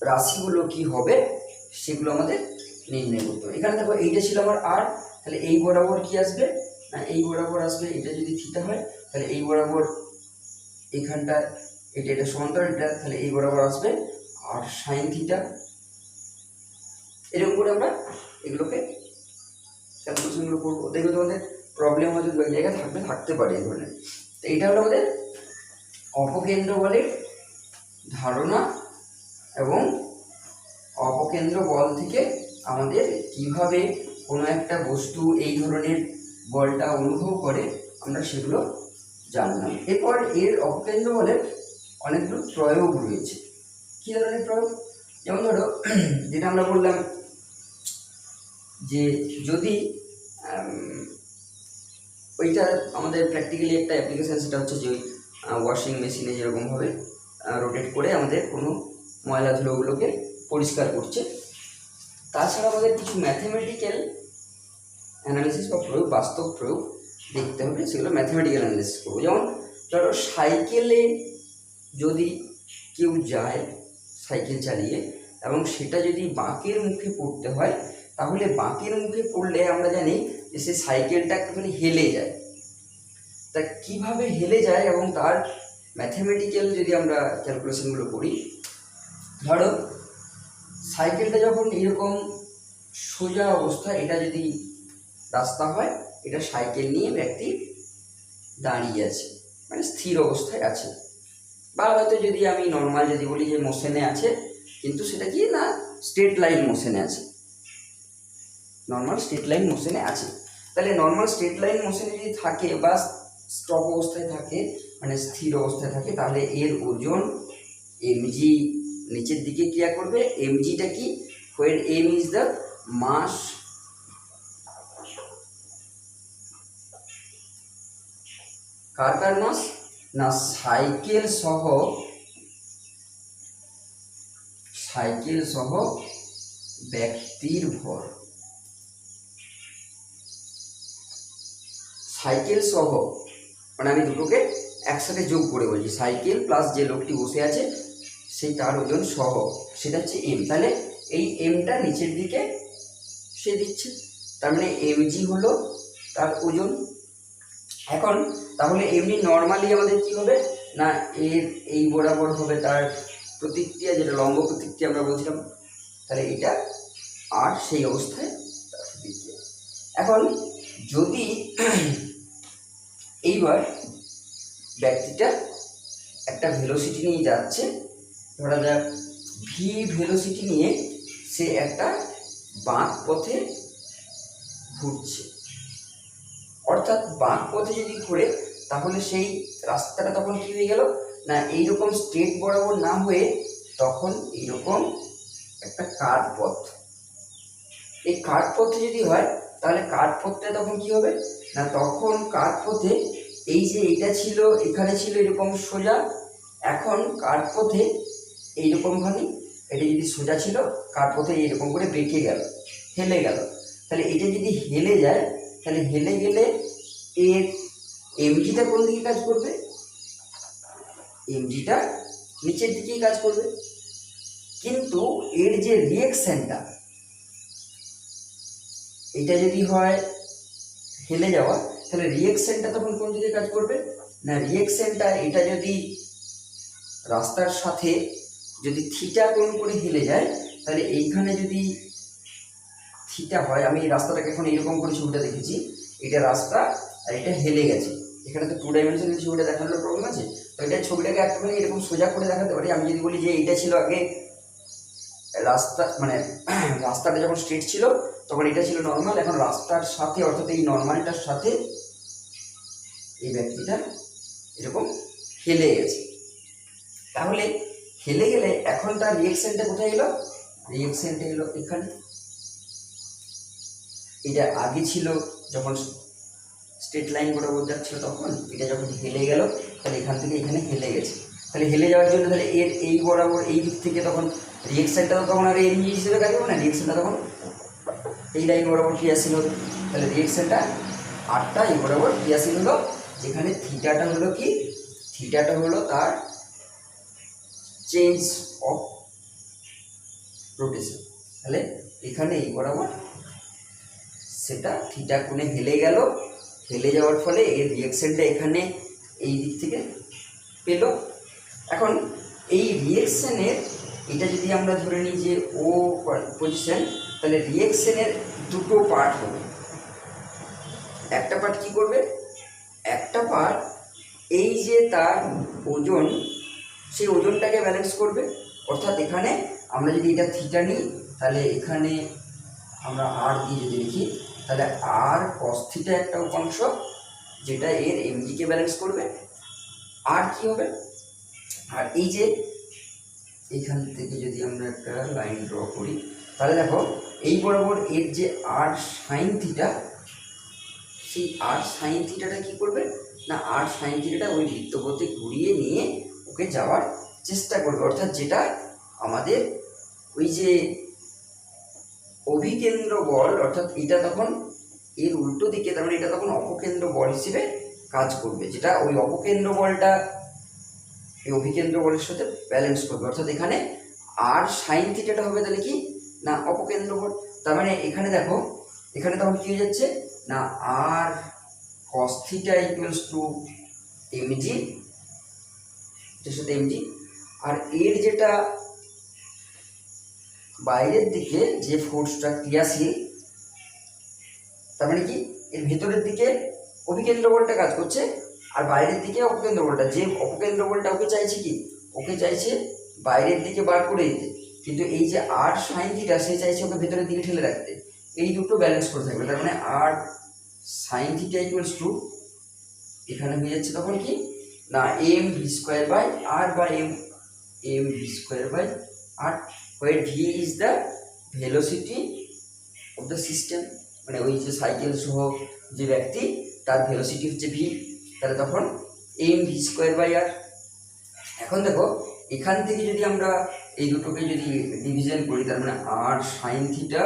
রাশিগুলো কি হবে সেগুলো আমাদের নির্ণয় করতে হবে। এখানে দেখো এইটা ছিল আমার আর, তাহলে এই বরাবর কি আসবে না এই বরাবর আসবে, এটা যদি থিটা হয় তাহলে এই বরাবর এখানটা এটা সমান্তরাল এটা, তাহলে এই বরাবর আসবে আর সাইন থিটা। এরকম করে আমরা এগুলোকে ক্যালকুলেশনগুলো করবো, দেখবে তোমাদের প্রবলেম হয়তো দু এক জায়গায় থাকতে পারে এই ধরনের। তো এটা হলো আমাদের অপকেন্দ্র বলের ধারণা, এবং অপকেন্দ্র বল থেকে আমাদের কিভাবে কোনো একটা বস্তু এই ধরনের বলটা অনুভব করে আমরা সেগুলো জানলাম। এরপর এর অপকেন্দ্র বলের অনেকগুলো প্রয়োগ রয়েছে। কী ধরনের প্রয়োগ? যেমন ধরো যেটা আমরা বললাম যে যদি ওইটা আমাদের প্র্যাকটিক্যালি একটা অ্যাপ্লিকেশান, সেটা হচ্ছে যে ওই ওয়াশিং মেশিনে যেরকমভাবে রোটেট করে আমাদের কোনো ময়লা ধুলোগুলোকে পরিষ্কার করছে। তাছাড়া আমাদের কিছু ম্যাথমেটিক্যাল অ্যানালিসিস বা প্রয়োগ, বাস্তব প্রয়োগ দেখতে হবে, সেগুলো ম্যাথমেটিক্যাল অ্যানালিসিস করবো। যেমন ধরো সাইকেলে যদি কেউ যায় সাইকেল চালিয়ে এবং সেটা যদি বাঁকের মুখে পড়তে হয়, তাহলে বাঁকের মুখে পড়লে আমরা জানি যে সে সাইকেলটা একটুখানি হেলে যায়। তা কিভাবে হেলে যায় এবং তার ম্যাথমেটিক্যাল যদি আমরা ক্যালকুলেশনগুলো করি, ধরো সাইকেলটা যখন এরকম সোজা অবস্থা, এটা যদি রাস্তা হয়, এটা সাইকেল নিয়ে ব্যক্তি দাঁড়িয়ে আছে, মানে স্থির অবস্থায় আছে। বা হয়তো যদি আমি নর্মাল যদি বলি যে মোশনে আছে, কিন্তু সেটা কি না স্ট্রেট লাইন মোশনে আছে, নর্মাল স্ট্রেট লাইন মোশনে আছে। তাহলে নর্মাল স্ট্রেট লাইন মোশনে যদি থাকে বা স্টপ অবস্থায় থাকে, মানে স্থির অবস্থায় থাকে, তাহলে এর ওজন mg নিচের দিকে ক্রিয়া করবে। mgটা কি, হোয়ের m ইজ দ্য মাস কার মাস, না সাইকেল সহ ব্যক্তির ভর। সাইকেল সহ মানে আমি দুটোকে একসাথে যোগ করে বলছি, সাইকেল প্লাস যে লোকটি বসে আছে সেই তার ওজন সহ, সেটা হচ্ছে এম। তাহলে এই এমটা নিচের দিকে সে দিচ্ছে, তার মানে mg হলো তার ওজন। এখন তাহলে এমনি নর্মালি আমাদের কি হবে, না এর এই বরাবর হবে তার প্রতিক্রিয়া, যেটা লম্ব প্রতিক্রিয়া আমরা বলছিলাম, তাহলে এটা আর সেই অবস্থায় তার প্রতিক্রিয়া। এখন যদি এইবার ব্যক্তিটা একটা ভেলোসিটি নিয়ে যাচ্ছে, ধরা যাক ভি ভেলোসিটি নিয়ে সে একটা বাঁক পথে ঘুরছে, অর্থাৎ বাঁক পথে যদি ঘুরে তাহলে সেই রাস্তাটা তখন কি হয়ে গেল, না এইরকম স্ট্রেট বরাবর না হয়ে তখন এইরকম একটা কাট পথ। এই কাট পথে যদি হয় তাহলে কাট পথটা তখন কি হবে, না তখন কাট পথে এই যে এটা ছিল, এখানে ছিল এরকম সোজা, এখন কাট পথে এইরকমখানি, এটা যদি সোজা ছিল কাট পথে এইরকম করে বেঁকে গেল, হেলে গেল। তাহলে এটা যদি হেলে যায়, তাহলে হেলে গেলে এর mgটা কোন দিকে কাজ করবে, mgটা নিচের দিকেই কাজ করবে। কিন্তু এর যে রিয়েকশনটা, এটা যদি হয় হেলে যাওয়া, তাহলে রিয়েকশনটা তখন কোন দিকে কাজ করবে, না রিয়েকশনটা এটা যদি রাস্তার সাথে যদি থিটা কোণ করে হেলে যায়, তাহলে এইখানে যদি থিটা হয়, আমি এই রাস্তাটাকে এখন এরকম করে ছবিটা দেখেছি, এটা রাস্তা আর এটা হেলে গেছে, এখানে তো 2 ডাইমেনশনাল ছবিটা দেখানোর প্রবলেম আছে, তো এটা ছবিটাকে একটুখানি এরকম সোজা করে দেখাতে পারি। আমি যদি বলি যে এইটা ছিল আগে রাস্তা, মানে রাস্তাটা যখন স্ট্রেট ছিল তখন এটা ছিল নর্মাল, এখন রাস্তার সাথে অর্থাৎ এই নর্মালটার সাথে এই ব্যক্তিটা এরকম হেলে গেছে। তাহলে হেলে গেলে এখন তার রিয়েকশনটা কোথায় এলো, রিয়েকশনটা এলো এখানে। এটা আগে ছিল যখন স্ট্রেট লাইন বরাবর যাচ্ছিল, তখন এটা যখন হেলে গেল তাহলে এখান থেকে এখানে হেলে গেছে। তাহলে হেলে যাওয়ার জন্য তাহলে এর এই বরাবর এই দিক থেকে তখন রিয়েকশনটা তখন আর এমজি হিসেবে কাজ করবে না, রিয়েকশনটা তখন এই লাইন বরাবর ক্রিয়াশীল হলো। তাহলে রিয়েকশনটা আটটা এই বরাবর ক্রিয়াশীল হলো, যেখানে থিটাটা হলো কি, থিটাটা হলো তার চেঞ্জ অফ রোটেশন। তাহলে এখানে এই বরাবর সেটা থিটা কোণে হেলে গেল, হেলে যাওয়ার ফলে এর রিয়েকশনটা এখানে এই দিক থেকে পেল। এখন এই রিয়েকশনের এটা যদি আমরা ধরে নিই যে ও পজিশন, তাহলে রিয়েকশনের দুটো পার্ট হবে। একটা পার্ট কি করবে, একটা পার্ট এই যে তার ওজন, সেই ওজনটাকে ব্যালেন্স করবে। অর্থাৎ এখানে আমরা যদি এটা থিটা নিই, তাহলে এখানে আমরা আর দিয়ে যদি লিখি, তাহলে আর কস থিটা একটা উপাংশ, যেটা এর এমজিকে ব্যালেন্স করবে। আর কি হবে, আর এই যে এখান থেকে যদি আমরা একটা লাইন ড্র করি, তাহলে দেখো এই বরাবর এর যে আর সাইন থিটা, সেই আর সাইন থিটাটা কী করবে, না আর সাইন থিটাটা ওই বৃত্তপথে ঘুরিয়ে নিয়ে ওকে যাওয়ার চেষ্টা করবে। অর্থাৎ যেটা আমাদের ওই যে অভিকেন্দ্র বল, অর্থাৎ এটা তখন এর উল্টো দিকে, তার মানে এটা তখন অপকেন্দ্র বল হিসেবে কাজ করবে, যেটা ওই অপকেন্দ্র বলটা এই অভিকেন্দ্র বলের সাথে ব্যালেন্স করবে। অর্থাৎ এখানে আর সাইন থিটাটা হবে তাহলে কি, না অপকেন্দ্র বল। তার মানে এখানে দেখো, এখানে তখন কি হয়ে যাচ্ছে না r cos theta equals to mg, এটার সাথে এমজি, আর এর যেটা বাইরের দিকে যে ফোর্সটা ক্রিয়াশীল, তার মানে কি এর ভেতরের দিকে অভিকেন্দ্র বলটা কাজ করছে, আর বাইরের দিকে অপকেন্দ্র বলটা, যে অপকেন্দ্র বলটা ওকে চাইছে কি, ওকে চাইছে বাইরের দিকে বার করে দিতে, কিন্তু এই যে আর সাইন থিটা সে চাইছে ওকে ভেতরের দিকে ঠেলে রাখতে। এই দুটো ব্যালেন্স করে থাকবে, তার মানে আর সাইন থিটা ইকুয়ালস টু এখানে হয়ে যাচ্ছে তখন কি না M V square by R, বা M V square by R, where V is the velocity of the system, মানে ওই যে সাইকেল সহ যে ব্যক্তি তার ভেলোসিটি হচ্ছে ভি, তাহলে তখন এম ভি স্কোয়ার বাই আর। এখন দেখো এখান থেকে যদি আমরা এই দুটোকে যদি ডিভিশন করি, তার মানে আর sine theta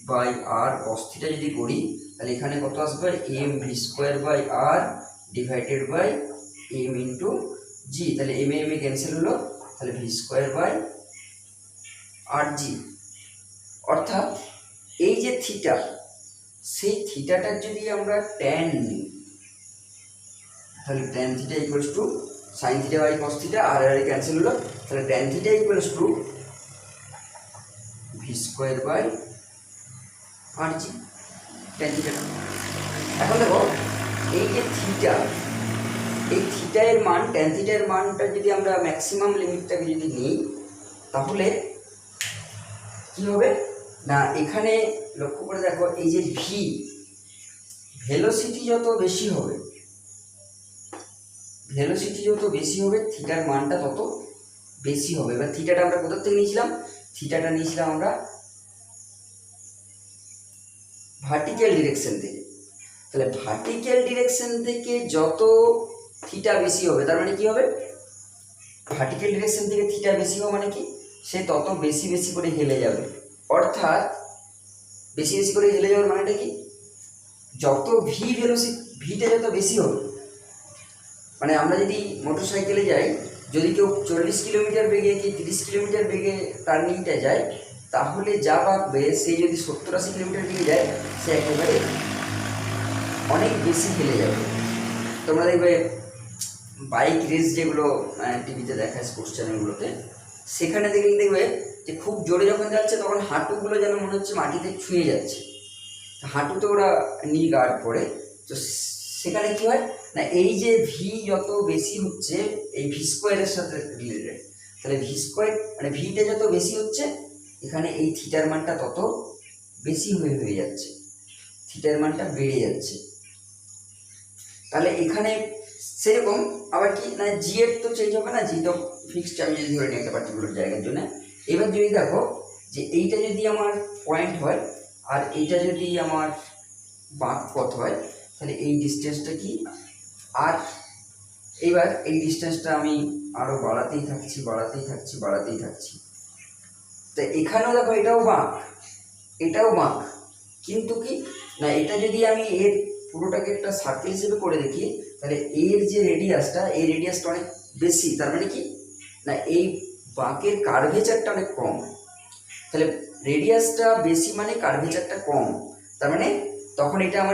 by r cos theta যদি করি, তাহলে এখানে কত আসবে m V square by r divided by m into g, তাহলে এম এ ক্যান্সেল হলো, তাহলে v square by R g. অর্থাৎ এই যে থিটা, সেই থিটাটার যদি আমরা ট্যান নিই, তাহলে tan theta equals to sine theta by cos theta, আর আর ক্যান্সেল হলো, তাহলে tan theta equals to V square by R G, tan theta. এখন দেখো এই যে থিটা, এই থিটা এর মান, ট্যান থিটা এর মানটা যদি আমরা ম্যাক্সিমাম লিমিটটাকে যদি নিই, তাহলে কি হবে না এখানে লক্ষ্য করে দেখো এই যে ভি ভেলোসিটি যত বেশি হবে, ভেলোসিটি যত বেশি হবে থিটার মানটা তত বেশি হবে। এবার থিটাটা আমরা কোথা থেকে নিয়েছিলাম, থিটাটা নিয়েছিলাম আমরা ভার্টিক্যাল ডিরেকশন থেকে, তাহলে ভার্টিক্যাল ডিরেকশন থেকে যত থিটা বেশি হবে, তার মানে কি হবে ভার্টিক্যাল ডিরেকশন থেকে থিটা বেশি হবে মানে কি সে তত বেশি বেশি করে হেলে যাবে। অর্থাৎ বেশি বেশি করে হেলে যাওয়ার মানেটা কি, যত ভি ভেলোসিটি ভিটা যত বেশি হবে, মানে আমরা যদি মোটর সাইকেলে যাই, যদি কেউ 40 কিলোমিটার বেগে কি 30 কিলোমিটার বেগে টার্নিংটা যায়, তাহলে যা ভাববে সে যদি 70-80 কিলোমিটার বেগে যায়, সে একেবারে অনেক বেশি হেলে যাবে। তোমরা দেখবে বাইক রেস যেগুলো টিভিতে দেখায় স্পোর্টস চ্যানেলগুলোতে, সেখানে দেখবে যে খুব জোরে যখন যাচ্ছে তখন হাঁটুগুলো যেন মনে হচ্ছে মাটিতে ছুঁয়ে যাচ্ছে, হাঁটুতে ওরা নি গার্ড পরে। তো সেখানে কি হয় না এই যে ভি যত বেশি হচ্ছে এই ভি স্কোয়ারের সাথে রিলেটেড, তাহলে ভি স্কোয়ার মানে ভিটা যত বেশি হচ্ছে, এখানে এই থিটার মানটা তত বেশি হয়ে যাচ্ছে, থিটার মানটা বেড়ে যাচ্ছে। তাহলে এখানে সেরকম আবার কি না জি এর তো চেঞ্জ হবে না, জি তো ফিক্সড, আমি যদি ধরে নিই একটা পার্টিকুলার জায়গার জন্য। এবার যদি দেখো যে এইটা যদি আমার পয়েন্ট হয় আর এইটা যদি আমার বাঁক পথ হয়, তাহলে এই ডিস্টেন্সটা কি আর, এইবার এই ডিস্টেন্সটা আমি আরও বাড়াতেই থাকছি বাড়াতেই থাকছি বাড়াতেই থাকছি। তো এখানেও দেখো এটাও বাঁক, এটাও বাঁক, কিন্তু কি না এটা যদি আমি এর পুরোটাকে একটা সার্কেল হিসেবে করে দেখি, তাহলে এর যে রেডিয়াসটা, এই রেডিয়াসটা অনেক বেশি, তার মানে কি না এই বাঁকের কার্ভেচারটা অনেক কম। তাহলে রেডিয়াসটা বেশি মানে কার্ভেচারটা কম, তার মানে তখন এটা আমার